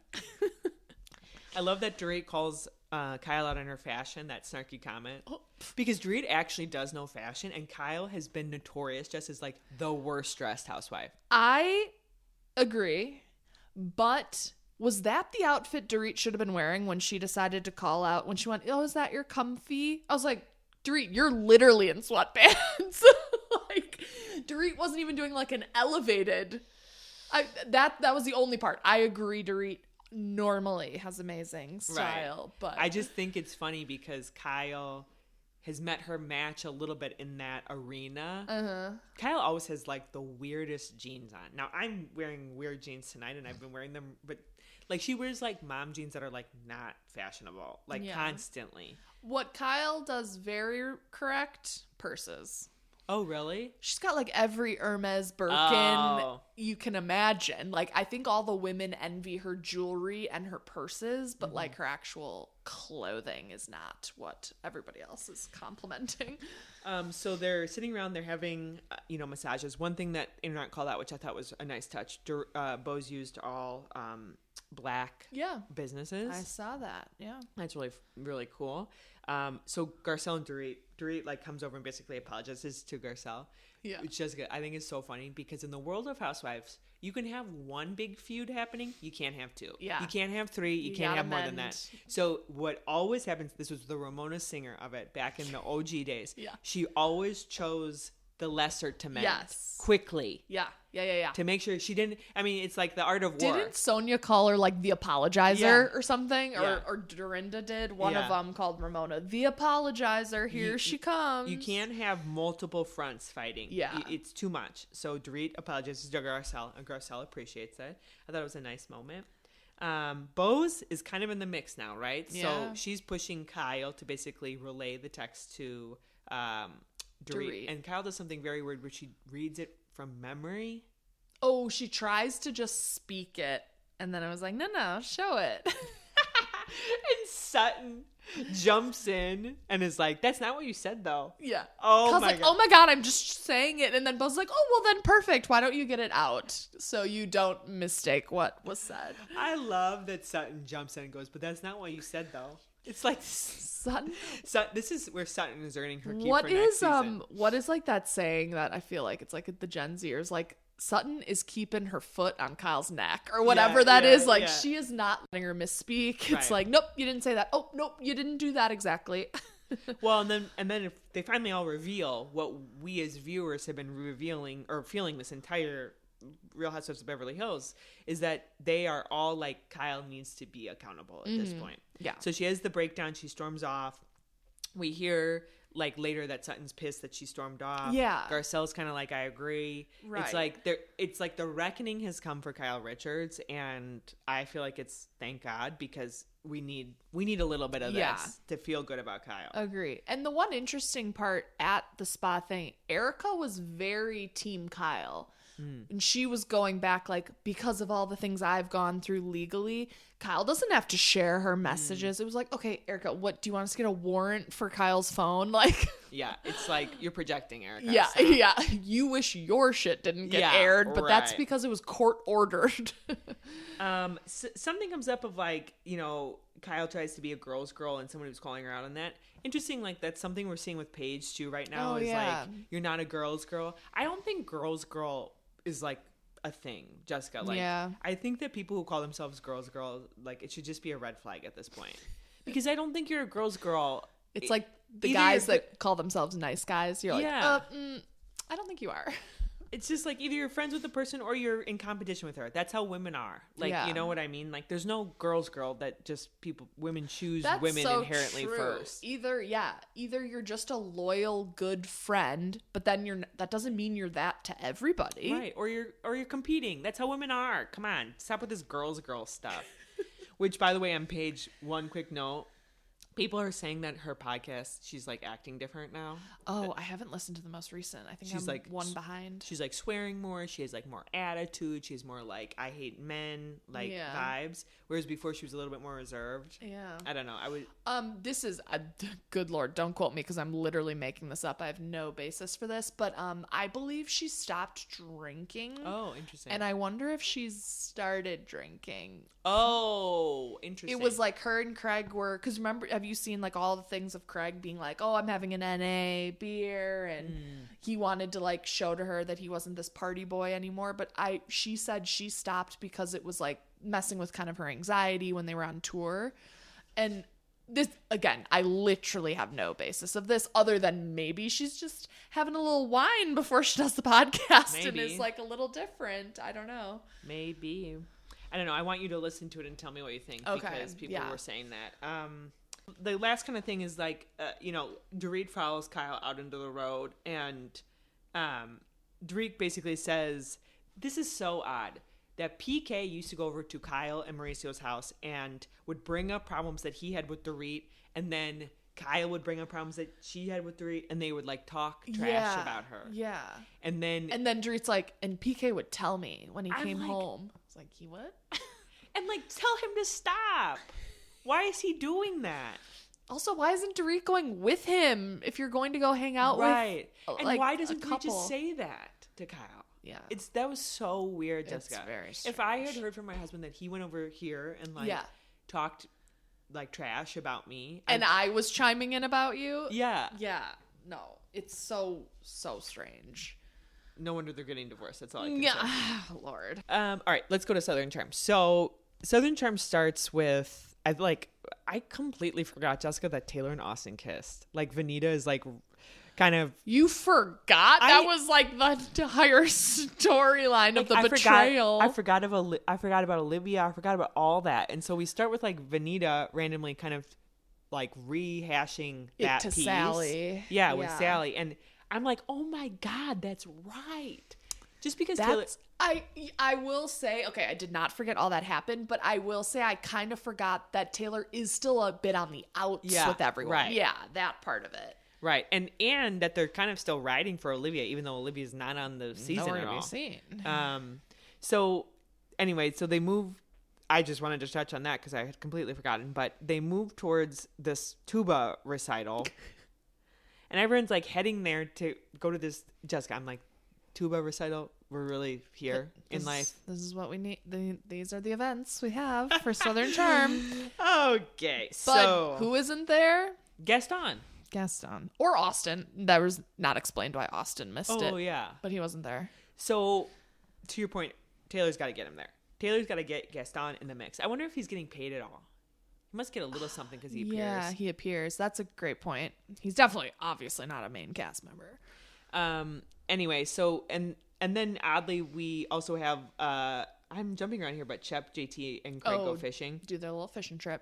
I love that Dorit calls Kyle out on her fashion, that snarky comment. Because Dorit actually does know fashion, and Kyle has been notorious just as like the worst dressed housewife. I agree, but was that the outfit Dorit should have been wearing when she decided to call out, when she went, oh, is that your comfy? I was like, Dorit, you're literally in sweatpants. Like, Dorit wasn't even doing like an elevated. That was the only part. I agree, Dorit normally has amazing style, but I just think it's funny because Kyle has met her match a little bit in that arena. Kyle always has like the weirdest jeans on. Now I'm wearing weird jeans tonight and I've been wearing them, but Like, she wears, like, mom jeans that are, like, not fashionable. Like, constantly. What Kyle does very correct, purses. Oh, really? She's got, like, every Hermes Birkin you can imagine. Like, I think all the women envy her jewelry and her purses, but, like, her actual clothing is not what everybody else is complimenting. So they're sitting around, they're having, massages. One thing that Internet called out, which I thought was a nice touch, Boze used all black businesses. I saw that, yeah. That's really, really cool. So Garcelle and Dorit like comes over and basically apologizes to Garcelle. Yeah. Which Jessica, I think is so funny because in the world of housewives, you can have one big feud happening. You can't have two. Yeah. You can't have three. You can't have more than that. So what always happens, this was the Ramona Singer of it back in the OG days. Yeah. She always chose the lesser to mend quickly. Yeah. To make sure she didn't, I mean, it's like the art of war. Didn't Sonia call her like the apologizer or something? Or Dorinda did. One of them called Ramona the apologizer. Here she comes. You can't have multiple fronts fighting. Yeah. It's too much. So Dorit apologizes to Garcelle, and Garcelle appreciates it. I thought it was a nice moment. Boze is kind of in the mix now, right? Yeah. So she's pushing Kyle to basically relay the text to Dorit. And Kyle does something very weird where she reads it from memory. Oh, she tries to just speak it. And then I was like, no, show it. And Sutton jumps in and is like, that's not what you said, though. Yeah. Oh, my like, God. oh, my God, I'm just saying it. And then Bo's like, oh, well, then perfect. Why don't you get it out so you don't mistake what was said? I love that Sutton jumps in and goes, but that's not what you said, though. It's like Sutton. This is where Sutton is earning her keep what for next season. What is like that saying that I feel like it's like the Gen Zers, like Sutton is keeping her foot on Kyle's neck or whatever that is. Like she is not letting her misspeak. It's like, nope, you didn't say that. Oh, nope, you didn't do that exactly. Well, and then if they finally all reveal what we as viewers have been revealing or feeling this entire Real Housewives of Beverly Hills is that they are all like, Kyle needs to be accountable at this point. Yeah. So she has the breakdown. She storms off. We hear like later that Sutton's pissed that she stormed off. Yeah. Garcelle's kind of like, I agree. Right. It's like the reckoning has come for Kyle Richards, and I feel like it's, thank God, because we need a little bit of this to feel good about Kyle. Agree. And the one interesting part at the spa thing, Erica was very team Kyle. And she was going back like, because of all the things I've gone through legally, Kyle doesn't have to share her messages. It was like, okay, Erica, what do you want us to get a warrant for Kyle's phone? Like, yeah, it's like you're projecting, Erica. Yeah, so. yeah. You wish your shit didn't get aired, but that's because it was court ordered. Something comes up of like, Kyle tries to be a girl's girl and someone who's calling her out on that. Interesting, like that's something we're seeing with Paige too right now. Like, you're not a girl's girl. I don't think girl's girl is like a thing, Jessica. Like, I think that people who call themselves girls girl, like it should just be a red flag at this point. Because I don't think you're a girl's girl. It's like the guys that call themselves nice guys. You're like, I don't think you are. It's just like either you're friends with the person or you're in competition with her. That's how women are. Like, you know what I mean? Like, there's no girl's girl that just women choose women inherently first. Either you're just a loyal, good friend, but then that doesn't mean you're that to everybody. Right. Or you're competing. That's how women are. Come on. Stop with this girl's girl stuff. Which, by the way, on Paige, one quick note. People are saying that her podcast, she's like acting different now. Oh, I haven't listened to the most recent. I think she's like one behind. She's like swearing more. She has like more attitude. She's more like, I hate men, like vibes. Whereas before she was a little bit more reserved. Yeah. I don't know. I would. This is good Lord. Don't quote me because I'm literally making this up. I have no basis for this, but I believe she stopped drinking. Oh, interesting. And I wonder if she's started drinking. Oh, interesting. It was like her and Craig were, because remember, have you seen like all the things of Craig being like, oh, I'm having an NA beer, and he wanted to like show to her that he wasn't this party boy anymore, but she said she stopped because it was like messing with kind of her anxiety when they were on tour. And this, again, I literally have no basis of this other than maybe she's just having a little wine before she does the podcast and is like a little different. I don't know. Maybe. I don't know. I want you to listen to it and tell me what you think, because people were saying that. The last kind of thing is like, Dorit follows Kyle out into the road, and Dorit basically says, this is so odd. that PK used to go over to Kyle and Mauricio's house and would bring up problems that he had with Dorit, and then Kyle would bring up problems that she had with Dorit, and they would like talk trash about her. Yeah. And then Dorit's like, and PK would tell me when he came like, home. I was like, he what? And like, tell him to stop. Why is he doing that? Also, why isn't Dorit going with him if you're going to go hang out with and like, why doesn't a he couple? just say that to Kyle? Yeah. That was so weird, Jessica. It's very strange. If I had heard from my husband that he went over here and like talked like trash about me, and I was chiming in about you. Yeah. No, it's so strange. No wonder they're getting divorced. That's all I can say. Lord. All right, let's go to Southern Charm. So Southern Charm starts with I completely forgot, Jessica, that Taylor and Austin kissed. Like Vanita is like kind of. You forgot? That was like the entire storyline of the betrayal. I forgot about Olivia. I forgot about all that. And so we start with like Vanita randomly kind of like rehashing that to piece. Sally. Yeah, with Sally. And I'm like, oh my God, that's right. Just because Taylor. I will say, okay, I did not forget all that happened, but I will say I kind of forgot that Taylor is still a bit on the outs with everyone. Right. Yeah, that part of it. Right. And that they're kind of still riding for Olivia, even though Olivia's not on the season at all. Seen. So anyway, so they move. I just wanted to touch on that because I had completely forgotten, but they move towards this tuba recital and everyone's like heading there to go to this. Jessica, I'm like, tuba recital? We're really here in life. This is what we need. These are the events we have for Southern Charm. Okay. But who isn't there? Gaston. Or Austin. That was not explained why Austin missed it. Oh, yeah. But he wasn't there. So, to your point, Taylor's got to get him there. Taylor's got to get Gaston in the mix. I wonder if he's getting paid at all. He must get a little something because he appears. Yeah, he appears. That's a great point. He's definitely, obviously not a main cast member. Anyway, so, and then oddly, we also have, I'm jumping around here, but Shep, JT, and Craig go fishing. Do their little fishing trip.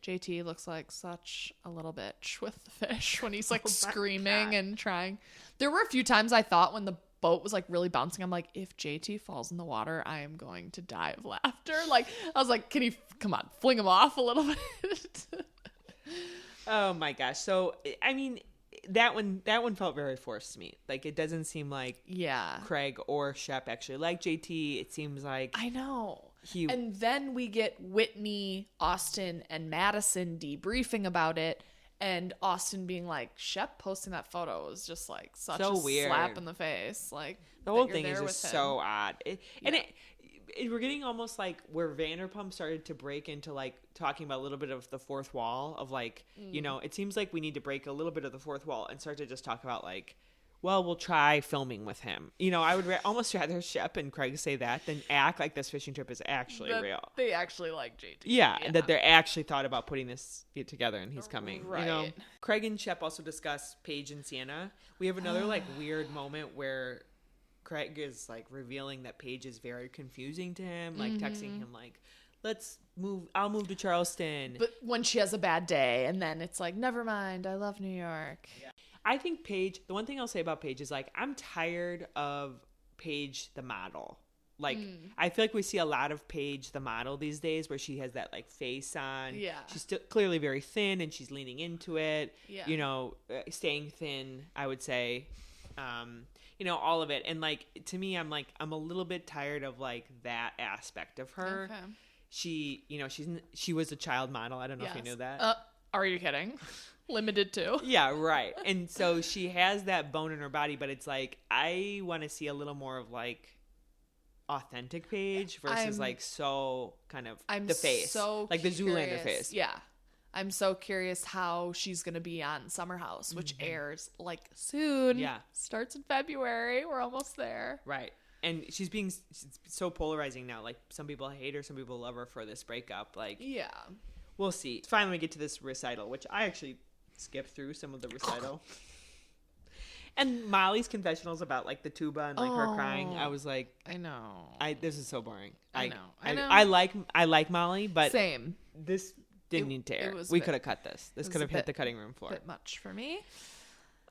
JT looks like such a little bitch with the fish when he's like screaming and trying. There were a few times I thought when the boat was like really bouncing, I'm like, if JT falls in the water, I am going to die of laughter. Like, I was like, can he, come on, fling him off a little bit? Oh my gosh. So, I mean, that one felt very forced to me. Like, it doesn't seem like Craig or Shep actually like JT. It seems like I know. And then we get Whitney, Austin, and Madison debriefing about it, and Austin being like, Shep posting that photo was just like such a weird slap in the face. Like, the whole thing is just so odd. We're getting almost like where Vanderpump started to break into like talking about a little bit of the fourth wall of like, you know, it seems like we need to break a little bit of the fourth wall and start to just talk about like, well, we'll try filming with him. You know, I would almost rather Shep and Craig say that than act like this fishing trip is actually real. They actually like JT. Yeah, and that they actually thought about putting this together and he's coming. Right. You know, Craig and Shep also discuss Paige and Sienna. We have another like weird moment where Craig is like revealing that Paige is very confusing to him, like texting him like, I'll move to Charleston. But when she has a bad day, and then it's like, never mind, I love New York. Yeah. I think Paige, the one thing I'll say about Paige is like, I'm tired of Paige the model. Like, I feel like we see a lot of Paige the model these days where she has that like face on. Yeah. She's still clearly very thin and she's leaning into it. Yeah. You know, staying thin, I would say. You know, all of it. And like, to me, I'm a little bit tired of like that aspect of her. Okay. She, you know, she was a child model. I don't know if you knew that. Are you kidding? Limited to. Yeah, right. And so she has that bone in her body, but it's like, I want to see a little more of like authentic Paige versus like so kind of the face. So like the Zoolander face. Yeah. I'm so curious how she's going to be on Summer House, which airs like soon. Yeah. Starts in February. We're almost there. Right. And she's so polarizing now. Like, some people hate her, some people love her for this breakup. Like, yeah. We'll see. Finally, we get to this recital, which I actually skipped through some of the recital. And Molly's confessionals about like the tuba and like her crying. I was like, I know. This is so boring. I know. I like Molly, but same. This didn't need to air. We could have cut this. This could have hit the cutting room floor. A bit much for me.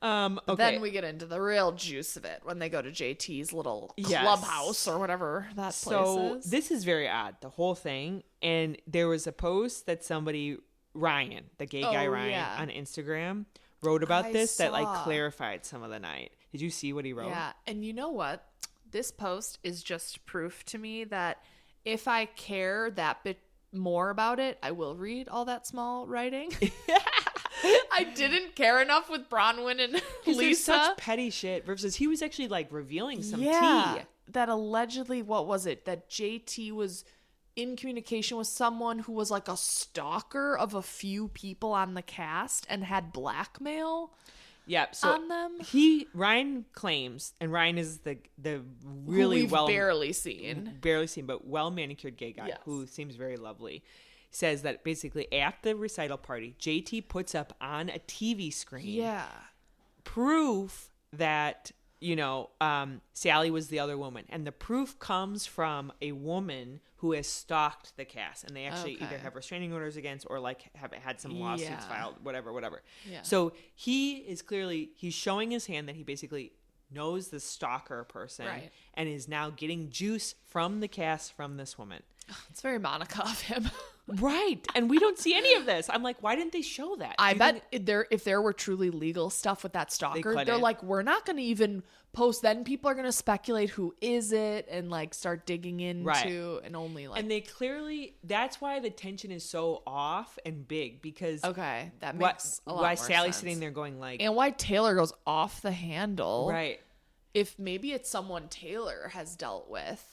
Okay. Then we get into the real juice of it when they go to JT's little clubhouse or whatever that place is. This is very odd, the whole thing. And there was a post that somebody, Ryan, the gay guy Ryan on Instagram, wrote about this that like clarified some of the night. Did you see what he wrote? Yeah. And you know what? This post is just proof to me that if I care that bit more about it, I will read all that small writing. I didn't care enough with Bronwyn and Lisa. Such petty shit versus he was actually like revealing some tea. That allegedly, what was it? That JT was in communication with someone who was like a stalker of a few people on the cast and had blackmail on them. Ryan claims, and Ryan is the really barely seen, but well manicured gay guy who seems very lovely. Says that basically at the recital party, JT puts up on a TV screen proof that, Sally was the other woman. And the proof comes from a woman who has stalked the cast. And they actually either have restraining orders against or like have had some lawsuits filed, whatever. Yeah. So he's showing his hand that he basically knows the stalker person and is now getting juice from the cast from this woman. It's very Monica of him. Right. And we don't see any of this. I'm like, why didn't they show that? I bet if there were truly legal stuff with that stalker, they're like, we're not going to even post. Then people are going to speculate who is it and like start digging into and only like. And they clearly, that's why the tension is so off and big because. Okay. That makes a lot more Why Sally's sense. sitting there going like. And why Taylor goes off the handle. Right. If maybe it's someone Taylor has dealt with.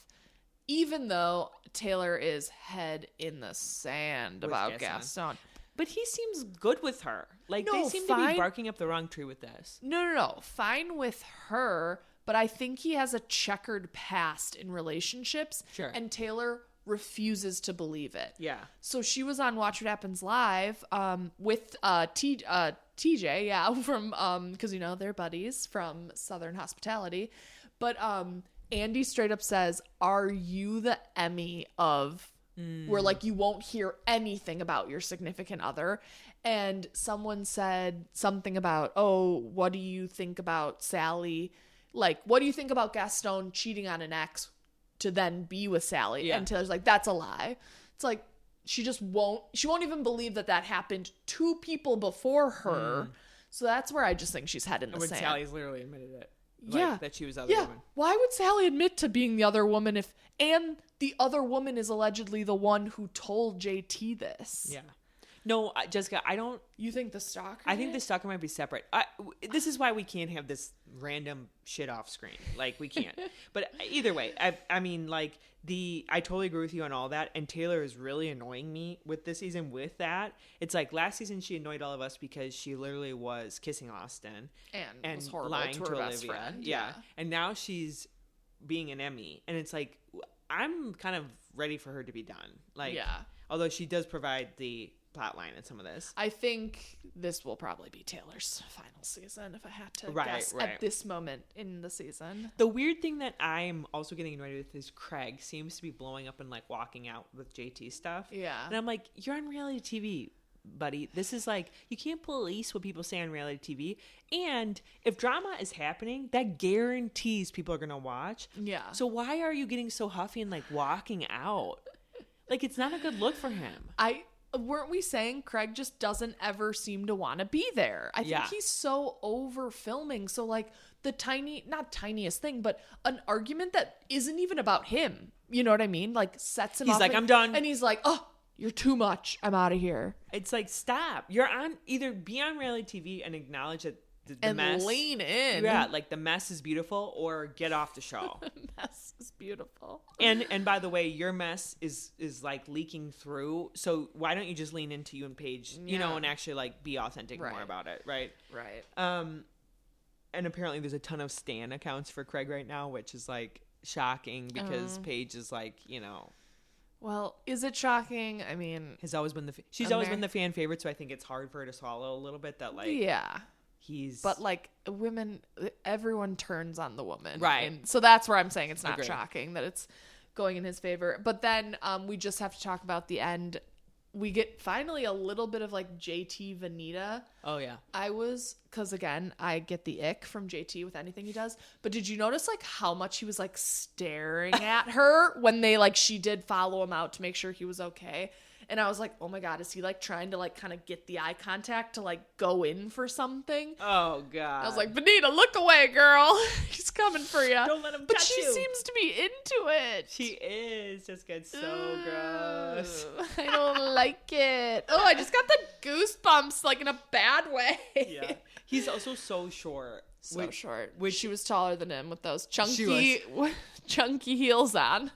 Even though Taylor is head in the sand about Gaston. But he seems good with her. Like, they seem to be barking up the wrong tree with this. No. Fine with her, but I think he has a checkered past in relationships. Sure. And Taylor refuses to believe it. Yeah. So she was on Watch What Happens Live with TJ, from, because, they're buddies from Southern Hospitality. But, Andy straight up says, are you the Emmy of where like you won't hear anything about your significant other? And someone said something about, what do you think about Sally? Like, what do you think about Gaston cheating on an ex to then be with Sally? Yeah. And Taylor's like, that's a lie. It's like, she won't even believe that happened to people before her. So that's where I just think she's head in the sand. Sally's literally admitted it. Like, that she was the other woman. Why would Sally admit to being the other woman and the other woman is allegedly the one who told JT this? Yeah. No, Jessica, I don't. You think the stalker? I think the stalker might be separate. This is why we can't have this random shit off screen. Like, we can't. But either way, I mean, like, I totally agree with you on all that. And Taylor is really annoying me with this season with that. It's like last season she annoyed all of us because she literally was kissing Austin. And was horrible lying to her Olivia. best friend. Yeah. And now she's being an Emmy. And it's like, I'm kind of ready for her to be done. Like, although she does provide the plot line in some of this. I think this will probably be Taylor's final season if I had to guess at this moment in the season. The weird thing that I'm also getting annoyed with is Craig seems to be blowing up and like walking out with JT stuff. Yeah. And I'm like, you're on reality TV, buddy. This is like, you can't police what people say on reality TV. And if drama is happening, that guarantees people are going to watch. Yeah. So why are you getting so huffy and like walking out? Like, it's not a good look for him. Weren't we saying Craig just doesn't ever seem to want to be there? I think he's so over filming. So like not tiniest thing, but an argument that isn't even about him. You know what I mean? Like sets him off. He's like, I'm done. And he's like, oh, you're too much. I'm out of here. It's like, stop. You're on, either be on reality TV and acknowledge that the mess. And lean in. Yeah, like the mess is beautiful, or get off the show. The mess is beautiful. And by the way, your mess is like leaking through. So why don't you just lean into you and Paige, and actually like be authentic more about it, right? Right. And apparently there's a ton of Stan accounts for Craig right now, which is like shocking because Paige is like, Well, is it shocking? I mean, she's always been the fan favorite, so I think it's hard for her to swallow a little bit that like but like women, everyone turns on the woman, right? And so that's where I'm saying it's not shocking that it's going in his favor. But then we just have to talk about the end we get finally a little bit of like JT Vanita. Oh yeah. Because again, I get the ick from JT with anything he does. But did you notice like how much he was like staring at her when she did follow him out to make sure he was okay? And I was like, oh my God, is he like trying to like kind of get the eye contact to like go in for something? Oh God. I was like, Vanita, look away, girl. He's coming for you. Don't let him but touch she you. seems to be into it. She is. Just gets so gross. I don't like it. Oh, I just got the goosebumps like in a bad way. Yeah. He's also so short. So short. She was taller than him with those chunky heels on.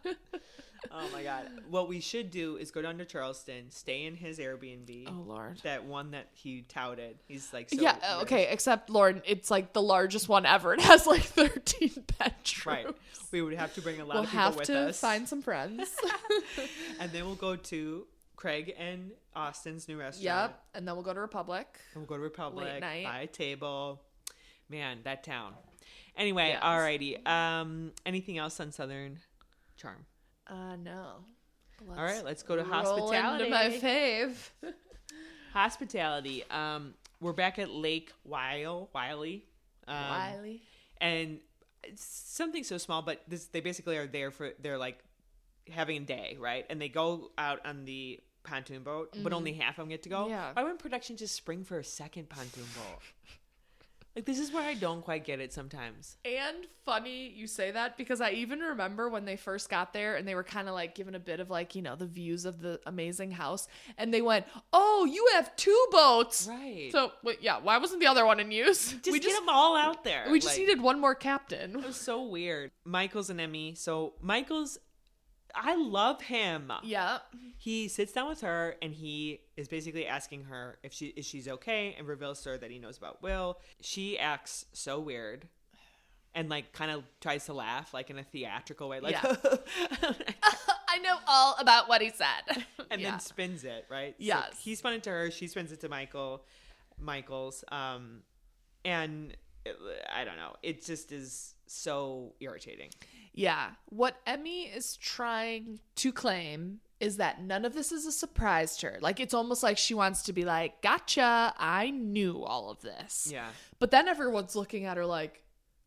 Oh my God. What we should do is go down to Charleston, stay in his Airbnb. Oh Lord. That one that he touted. He's like, so yeah, rich. okay, except Lauren, it's like the largest one ever. It has like 13 bedrooms. Right. We would have to bring a lot we'll of people with us. We'll have to find some friends. And then we'll go to Craig and Austin's new restaurant. Yep. And then we'll go to Republic. And we'll go to Republic. Late night. Buy a table. Man, that town. Anyway, Yes. alrighty. Anything else on Southern Charm? No. All right, let's go to roll hospitality. into my fave. Hospitality. We're back at Lake Wiley. Wiley. And it's something so small, but they basically are there they're like having a day, right? And they go out on the pontoon boat, but only half of them get to go. Yeah. Why wouldn't production just spring for a second pontoon boat? Like, this is where I don't quite get it sometimes. And funny you say that, because I even remember when they first got there and they were kind of like given a bit of like, the views of the amazing house. And they went, oh, you have 2 boats. Right. So, why wasn't the other one in use? We just get them all out there. We just needed one more captain. It was so weird. Michael's and Emmy. So Michael's, I love him. Yeah. He sits down with her and he is basically asking her if she's okay, and reveals to her that he knows about Will. She acts so weird and like kind of tries to laugh like in a theatrical way, like I know all about what he said. And then spins it, right? Yes. So he spun it to her, she spins it to Michael's and I don't know, it just is so irritating. Yeah. What Emmy is trying to claim is that none of this is a surprise to her. Like, it's almost like she wants to be like, gotcha, I knew all of this. Yeah. But then everyone's looking at her like,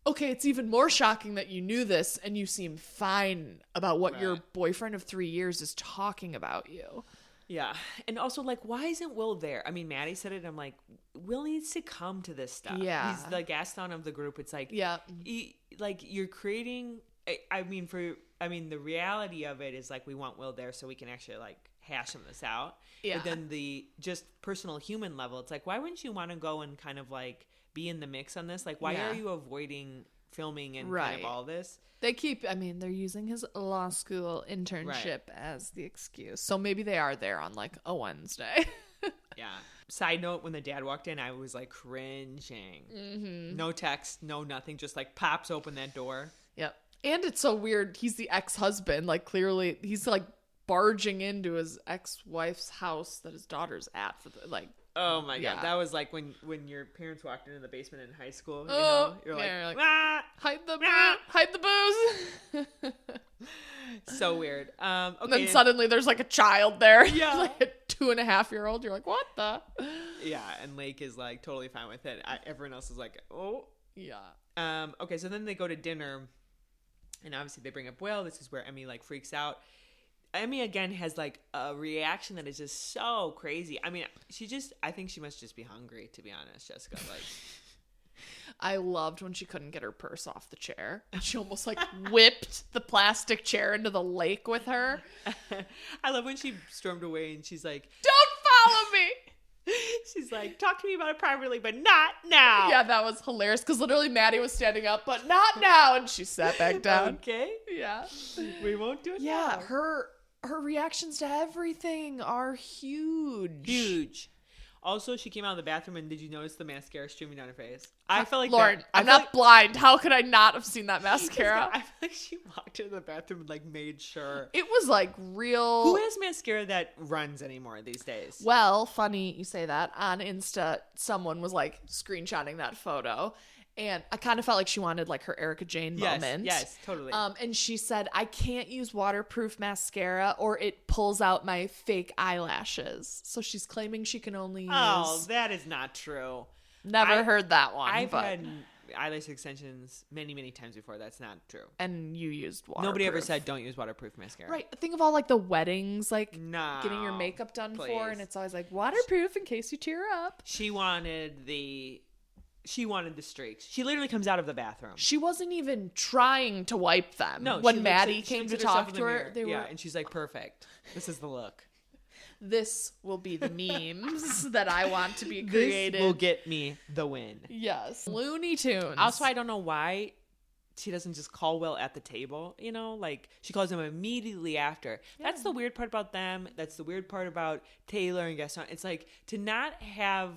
okay, it's even more shocking that you knew this and you seem fine about what your boyfriend of 3 years is talking about you. Yeah. And also, like, why isn't Will there? I mean, Maddie said it. And I'm like, Will needs to come to this stuff. Yeah. He's the Gaston of the group. It's like, you're creating... the reality of it is like we want Will there so we can actually like hash some of this out. Yeah. But then the just personal human level, it's like, why wouldn't you want to go and kind of like be in the mix on this? Like, why are you avoiding filming and kind of all this? They're using his law school internship as the excuse. So maybe they are there on like a Wednesday. Yeah. Side note, when the dad walked in, I was like cringing. Mm-hmm. No text, no nothing, just like pops open that door. Yep. And it's so weird. He's the ex-husband. Like, clearly, he's like barging into his ex-wife's house that his daughter's at for the, like. Oh my God, that was like when your parents walked into the basement in high school. You're like ah! hide the booze. So weird. Okay. And then suddenly there's like a child there. Yeah, like a 2.5-year-old. You're like, what the? Yeah, and Lake is like totally fine with it. Everyone else is like, oh. Yeah. Okay, so then they go to dinner. And obviously they bring up Will. This is where Emmy like freaks out. Emmy again has like a reaction that is just so crazy. I mean, I think she must just be hungry, to be honest, Jessica. Like, I loved when she couldn't get her purse off the chair. And she almost like whipped the plastic chair into the lake with her. I love when she stormed away and she's like, don't follow me. She's like, talk to me about it privately, but not now. Yeah, that was hilarious because literally Maddie was standing up, but not now. And she sat back down. Okay. Yeah. We won't do it now. Yeah, her reactions to everything are huge. Huge. Also, she came out of the bathroom, and did you notice the mascara streaming down her face? I felt like Lauren, I'm not blind. How could I not have seen that mascara? I feel like she walked into the bathroom and like made sure. It was like real. Who has mascara that runs anymore these days? Well, funny you say that. On Insta, someone was like screenshotting that photo, And I kind of felt like she wanted like her Erica Jane moment. Yes, totally. And she said, I can't use waterproof mascara or it pulls out my fake eyelashes. So she's claiming she can only use... Oh, that is not true. Never heard that one. I've had eyelash extensions many, many times before. That's not true. And you used waterproof. Nobody ever said don't use waterproof mascara. Right. Think of all like the weddings, like No, getting your makeup done please. for, and it's always like waterproof in case you tear up. She wanted the streaks. She literally comes out of the bathroom. She wasn't even trying to wipe them. No, when Maddie came to herself talk in to the her, mirror. they were. And she's like, perfect. This is the look. This will be the memes that I want to be created. This will get me the win. Yes. Looney Tunes. Also, I don't know why she doesn't just call Will at the table, you know? Like, she calls him immediately after. Yeah. That's the weird part about them. That's the weird part about Taylor and Gaston. It's like, to not have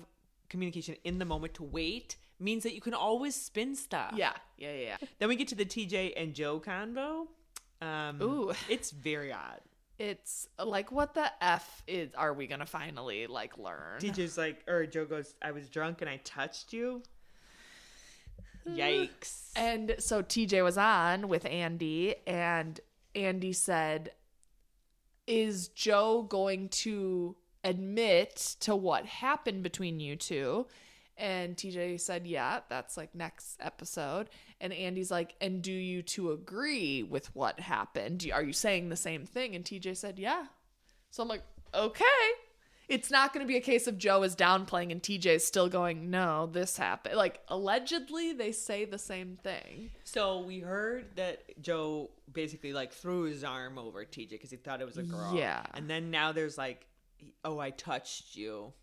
communication in the moment, to wait, means that you can always spin stuff. Yeah. Then we get to the TJ and Joe convo. Ooh. It's very odd. It's like, what the F are we going to finally like learn? TJ's like, or Joe goes, I was drunk and I touched you. Yikes. And so TJ was on with Andy, and Andy said, is Joe going to admit to what happened between you two? And TJ said, yeah, that's like next episode. And Andy's like, and do you two agree with what happened? Are you saying the same thing? And TJ said, yeah. So I'm like, okay. It's not going to be a case of Joe is downplaying and TJ is still going, no, this happened. Like, allegedly, they say the same thing. So we heard that Joe basically like threw his arm over TJ because he thought it was a girl. Yeah. And then now there's like, oh, I touched you.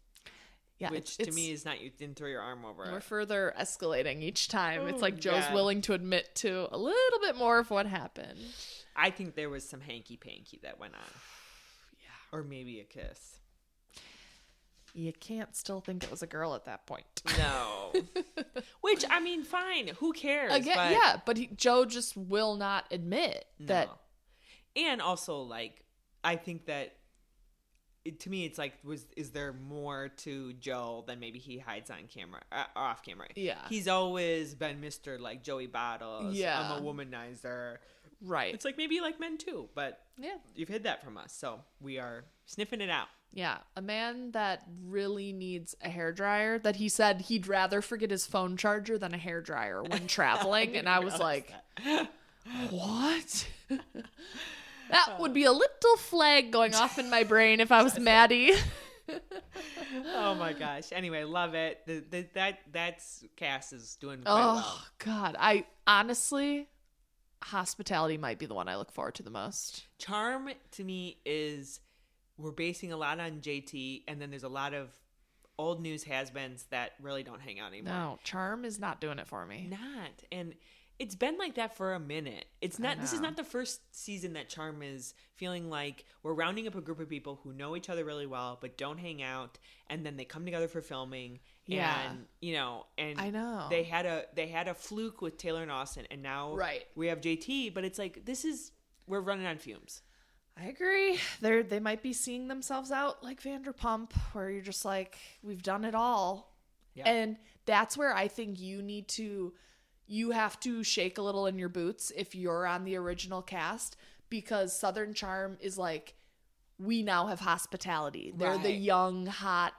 Yeah, which to me is not, you didn't throw your arm over. We're further escalating each time. It's like Joe's God. willing to admit to a little bit more of what happened. I think there was some hanky-panky that went on. Yeah. Or maybe a kiss. You can't still think it was a girl at that point. No. Which, I mean, fine. Who cares? Again, but Joe just will not admit that. And also, like, I think that to me, it's like, is there more to Joe than maybe he hides on camera, off camera? Yeah. He's always been Mr. like Joey Bottles. Yeah. I'm a womanizer. Right. It's like maybe you like men too, but yeah, you've hid that from us. So we are sniffing it out. Yeah. A man that really needs a hairdryer, that he said he'd rather forget his phone charger than a hairdryer when traveling. And I was like, what? That would be a little flag going off in my brain if I was Maddie. Oh my gosh. Anyway, love it. That's cast is doing quite well. Oh God. I honestly, Hospitality might be the one I look forward to the most. Charm to me is, we're basing a lot on JT, and then there's a lot of old news has-beens that really don't hang out anymore. No, Charm is not doing it for me. Not. And it's been like that for a minute. It's not. This is not the first season that Charm is feeling like we're rounding up a group of people who know each other really well but don't hang out, and then they come together for filming. Yeah. And and I know they had a fluke with Taylor and Austin, and now we have JT. But it's like, we're running on fumes. I agree. They might be seeing themselves out like Vanderpump, where you're just like, we've done it all. Yeah. And that's where I think you have to shake a little in your boots if you're on the original cast, because Southern Charm is like, we now have Hospitality. They're the young, hot,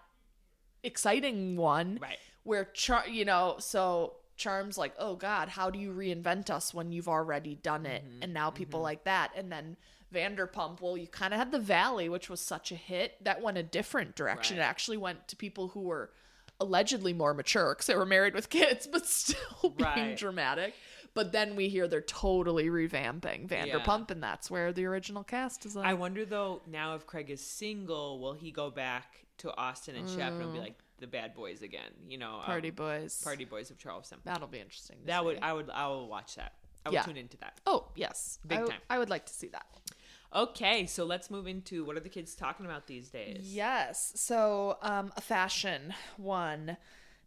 exciting one. Right. Where, so Charm's like, oh God, how do you reinvent us when you've already done it? Mm-hmm. And now people like that. And then Vanderpump, well, you kind of had The Valley, which was such a hit. That went a different direction. Right. It actually went to people who were allegedly more mature because they were married with kids, but still being dramatic. But then we hear they're totally revamping Vanderpump, and that's where the original cast is like. I wonder, though, now if Craig is single, will he go back to Austin and Shep and be like the bad boys again? Party boys of Charleston. That'll be interesting. I will watch that. I will tune into that. Oh, yes. Big time. I would like to see that. Okay, so let's move into what are the kids talking about these days? Yes. So a fashion one.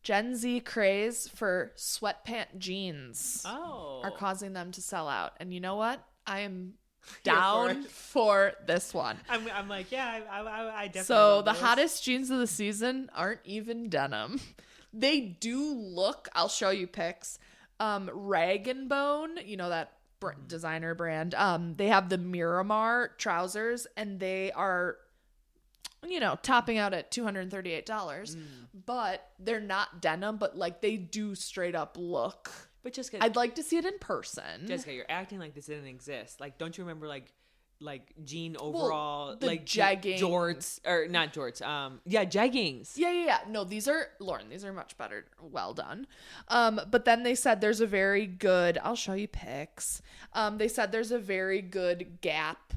Gen Z craze for sweatpant jeans are causing them to sell out. And you know what? I am down for this one. I'm like, yeah, I definitely. So the hottest jeans of the season aren't even denim. They do look, I'll show you pics, Rag and Bone, you know, that designer brand. They have the Miramar trousers, and they are, you know, topping out at $238. But they're not denim, but like they do straight up look. But Jessica, I'd like to see it in person. Jessica, you're acting like this didn't exist. Like, don't you remember like jean overall, the like jeggings, jorts, or not jorts, jeggings. Yeah. No, these are, Lauren, these are much better. Well done. But then they said there's a very good, I'll show you pics. They said there's a very good Gap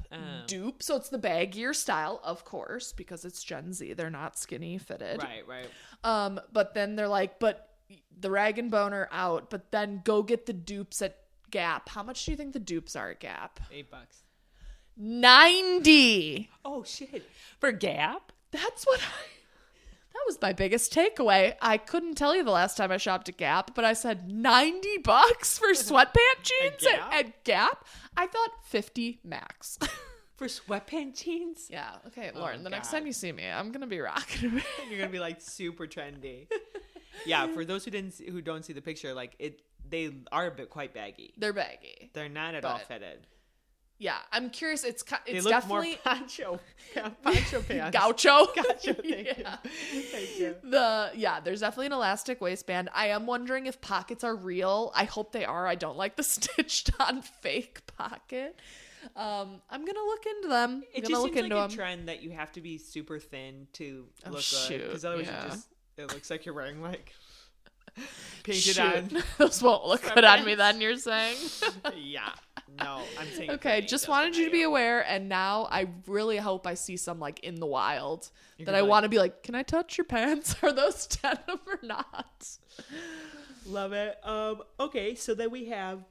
dupe. So it's the baggier style, of course, because it's Gen Z. They're not skinny fitted. Right. But then they're like, but the Rag and Bone are out, but then go get the dupes at Gap. How much do you think the dupes are at Gap? $8. $90. Oh shit. For Gap? That was my biggest takeaway. I couldn't tell you the last time I shopped at Gap, but I said $90 for sweatpant jeans at Gap. I thought 50 max. For sweatpant jeans? Yeah. Okay, Lauren, the next time you see me, I'm going to be rocking it. You're going to be like super trendy. Yeah, for those who don't see the picture, like they are a bit quite baggy. They're baggy. They not at all fitted. Yeah, I'm curious. It's they look definitely more poncho pants. Gaucho. Thank you. There's definitely an elastic waistband. I am wondering if pockets are real. I hope they are. I don't like the stitched on fake pocket. I'm gonna look into them. It just seems like a trend that you have to be super thin to look good, because otherwise it looks like you're wearing like painted on. Those won't look good on me. Then you're saying? Yeah. No, I'm saying. Okay, just wanted you to be aware, and now I really hope I see some like in the wild that I want to be like, can I touch your pants? Are those denim or not? Love it. Okay, so then we have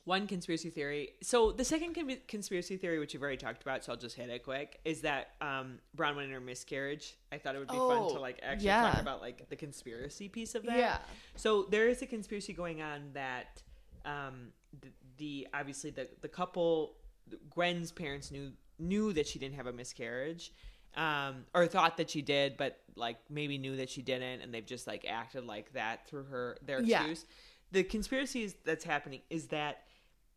one conspiracy theory. So the second conspiracy theory, which you've already talked about, so I'll just hit it quick, is that Bronwyn and her miscarriage. I thought it would be fun to like actually talk about like the conspiracy piece of that. Yeah. So there is a conspiracy going on that obviously the couple, Gwen's parents knew that she didn't have a miscarriage, or thought that she did, but like maybe knew that she didn't, and they've just like acted like that through their excuse. The conspiracy that's happening is that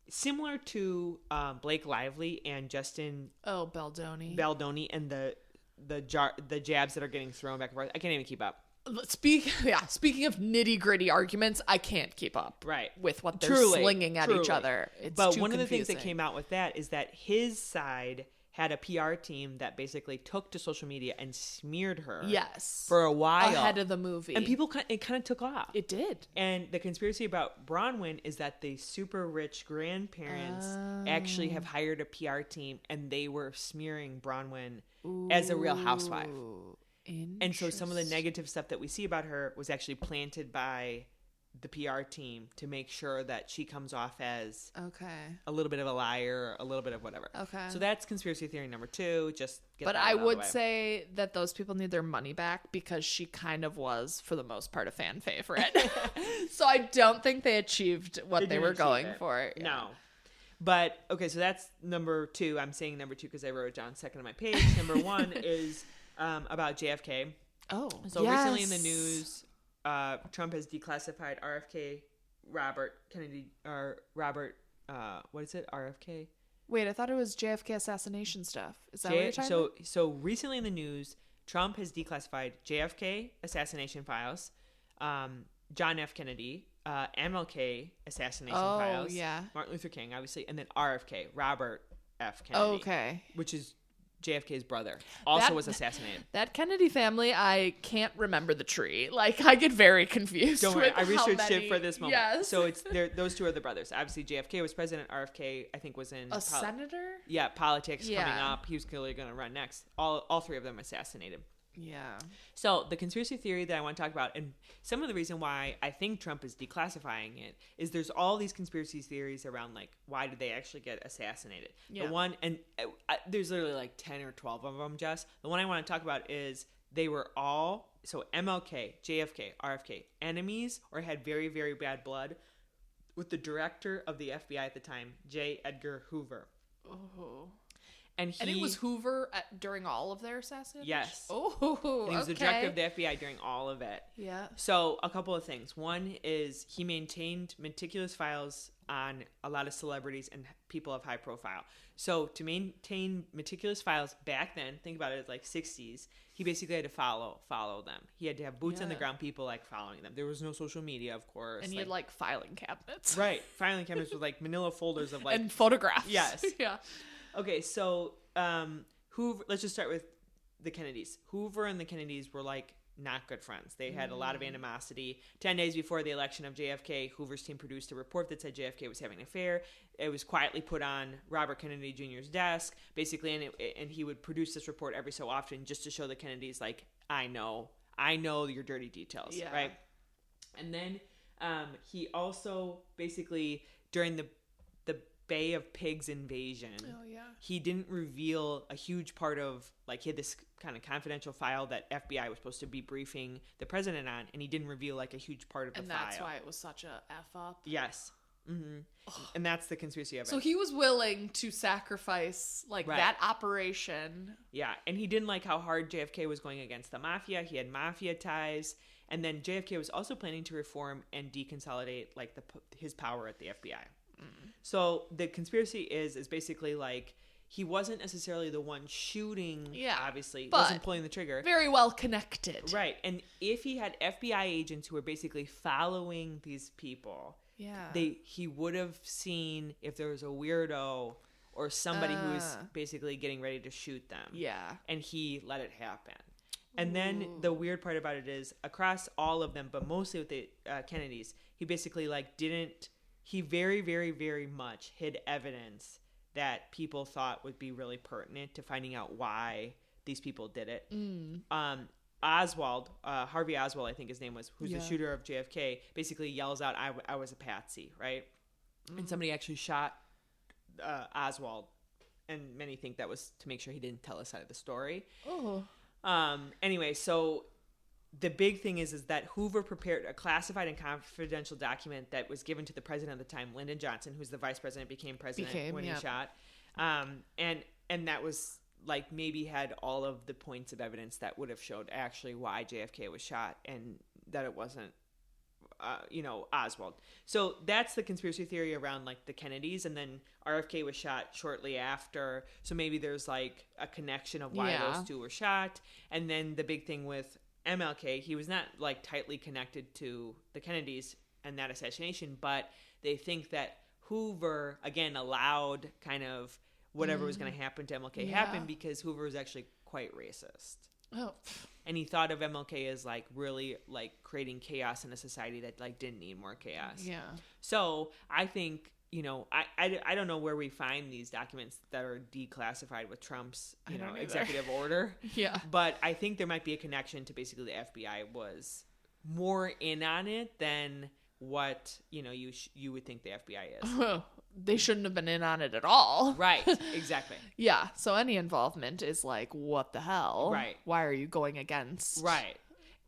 similar to Blake Lively and Justin Baldoni and the jabs that are getting thrown back and forth. I can't even keep up. Speaking of nitty-gritty arguments, I can't keep up with what they're slinging at each other. But one of the things that came out with that is that his side had a PR team that basically took to social media and smeared her for a while ahead of the movie, and it kind of took off. It did. And the conspiracy about Bronwyn is that the super rich grandparents actually have hired a PR team, and they were smearing Bronwyn as a Real Housewife. And so some of the negative stuff that we see about her was actually planted by the PR team to make sure that she comes off as a little bit of a liar, a little bit of whatever. Okay. So that's conspiracy theory number 2. But I would say that those people need their money back, because she kind of was, for the most part, a fan favorite. So I don't think they achieved what they were going for. Yeah. No. But, okay, so that's number 2. I'm saying number 2 because I wrote it down second on my page. Number 1 is about JFK. Oh, so recently in the news, Trump has declassified RFK, Robert Kennedy, or Robert, what is it? RFK? Wait, I thought it was JFK assassination stuff. Is that what you're talking about? So recently in the news, Trump has declassified JFK assassination files, John F. Kennedy, MLK assassination files, Martin Luther King, obviously, and then RFK, Robert F. Kennedy, which is JFK's brother, was assassinated. That Kennedy family, I can't remember the tree. Like, I get very confused. Don't worry, I researched it for this moment. Yes. So those 2 are the brothers. Obviously, JFK was president. RFK, I think, was in senator. Yeah, politics coming up. He was clearly going to run next. All 3 of them assassinated. Yeah. So the conspiracy theory that I want to talk about, and some of the reason why I think Trump is declassifying it, is there's all these conspiracy theories around, like, why did they actually get assassinated? Yeah. The one, and there's literally like 10 or 12 of them, Jess. The one I want to talk about is they were all, so MLK, JFK, RFK, enemies or had very, very bad blood with the director of the FBI at the time, J. Edgar Hoover. Oh. And it was Hoover during all of their assassinations? Yes. Oh, and he was the director of the FBI during all of it. Yeah. So a couple of things. One is he maintained meticulous files on a lot of celebrities and people of high profile. So to maintain meticulous files back then, think about it, like 60s, he basically had to follow them. He had to have boots on the ground people like following them. There was no social media, of course. And he had like filing cabinets. Right. Filing cabinets with like manila folders of like. And photographs. Yes. Yeah. Okay, so Hoover, let's just start with the Kennedys. Hoover and the Kennedys were like not good friends. They had a lot of animosity. 10 days before the election of JFK, Hoover's team produced a report that said JFK was having an affair. It was quietly put on Robert Kennedy Jr.'s desk, basically, and he would produce this report every so often just to show the Kennedys, like, I know your dirty details, right? And then he also basically, during the Bay of Pigs invasion, he didn't reveal a huge part of, like, he had this kind of confidential file that FBI was supposed to be briefing the president on, and he didn't reveal like a huge part of the file. And that's why it was such a F up. Yes. Mm-hmm. And that's the conspiracy of it. So he was willing to sacrifice like that operation. Yeah, and he didn't like how hard JFK was going against the mafia. He had mafia ties, and then JFK was also planning to reform and deconsolidate like his power at the FBI. So the conspiracy is basically like he wasn't necessarily the one shooting, obviously, wasn't pulling the trigger. Very well connected. Right. And if he had FBI agents who were basically following these people, he would have seen if there was a weirdo or somebody who was basically getting ready to shoot them. Yeah. And he let it happen. And then the weird part about it is across all of them, but mostly with the Kennedys, he basically like didn't. He very, very, very much hid evidence that people thought would be really pertinent to finding out why these people did it. Oswald, Harvey Oswald, I think his name was, who's the shooter of JFK, basically yells out, I was a patsy, right? And somebody actually shot Oswald, and many think that was to make sure he didn't tell his side of the story. Anyway, so the big thing is that Hoover prepared a classified and confidential document that was given to the president at the time, Lyndon Johnson, who's the vice president, became president when he shot. And that was like maybe had all of the points of evidence that would have showed actually why JFK was shot and that it wasn't, Oswald. So that's the conspiracy theory around like the Kennedys, and then RFK was shot shortly after. So maybe there's like a connection of why those two were shot. And then the big thing with MLK, he was not like tightly connected to the Kennedys and that assassination, but they think that Hoover again allowed kind of whatever was going to happen to MLK happen because Hoover was actually quite racist. And he thought of MLK as like really like creating chaos in a society that like didn't need more chaos. So I think, I don't know where we find these documents that are declassified with Trump's, executive order. But I think there might be a connection to basically the FBI was more in on it than what, you would think the FBI is. Well, they shouldn't have been in on it at all. Right. Exactly. So any involvement is like, what the hell? Right. Why are you going against? Right.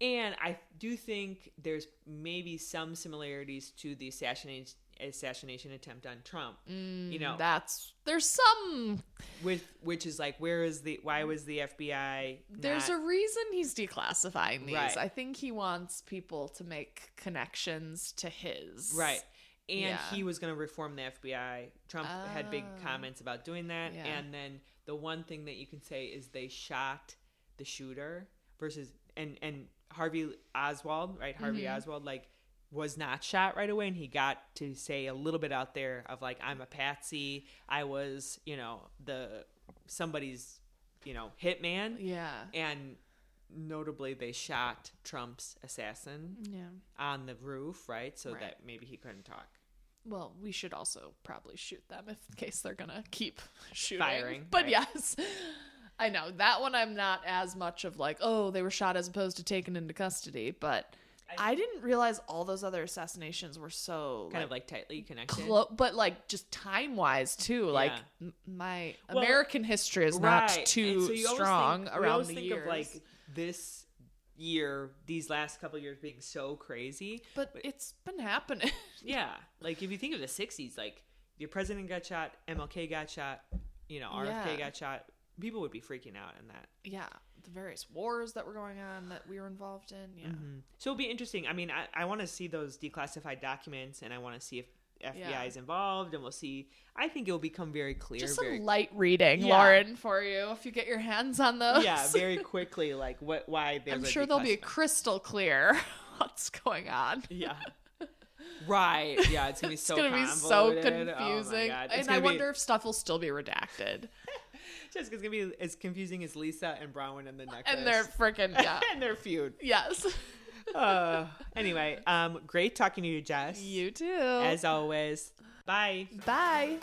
And I do think there's maybe some similarities to the assassination attempt on Trump. There's some which is like, why was the FBI there's a reason he's declassifying these. Right. I think he wants people to make connections to his. Right. And he was going to reform the FBI. Trump had big comments about doing that. And then the one thing that you can say is they shot the shooter versus and Harvey Oswald, right? Harvey Oswald, like, was not shot right away, and he got to say a little bit out there of like, I'm a patsy. I was, somebody's, hitman. Yeah. And notably, they shot Trump's assassin on the roof, right? So that maybe he couldn't talk. Well, we should also probably shoot them in case they're going to keep shooting. Firing. But yes, I know. That one I'm not as much of like, oh, they were shot as opposed to taken into custody. But I didn't realize all those other assassinations were so kind of like tightly connected. But like just time-wise too. Like my American history is not too strong around the years. Think of like this year, these last couple of years being so crazy, but it's been happening. Like if you think of the 60s, like your president got shot, MLK got shot, RFK got shot, people would be freaking out in that. Yeah. The various wars that were going on that we were involved in. Yeah. Mm-hmm. So it'll be interesting. I mean, I want to see those declassified documents, and I want to see if FBI is involved, and we'll see. I think it will become very clear. Just some light reading, Lauren, for you if you get your hands on those. Yeah, very quickly, like why there's I'm sure they'll be crystal clear what's going on. Yeah. Right. Yeah, it's going to be so convoluted. It's going to be so confusing. Oh my God. And I wonder if stuff will still be redacted. Just it's going to be as confusing as Lisa and Bronwyn and the necklace. And their freaking, and their feud. Yes. Anyway, great talking to you, Jess. You too. As always. Bye. Bye.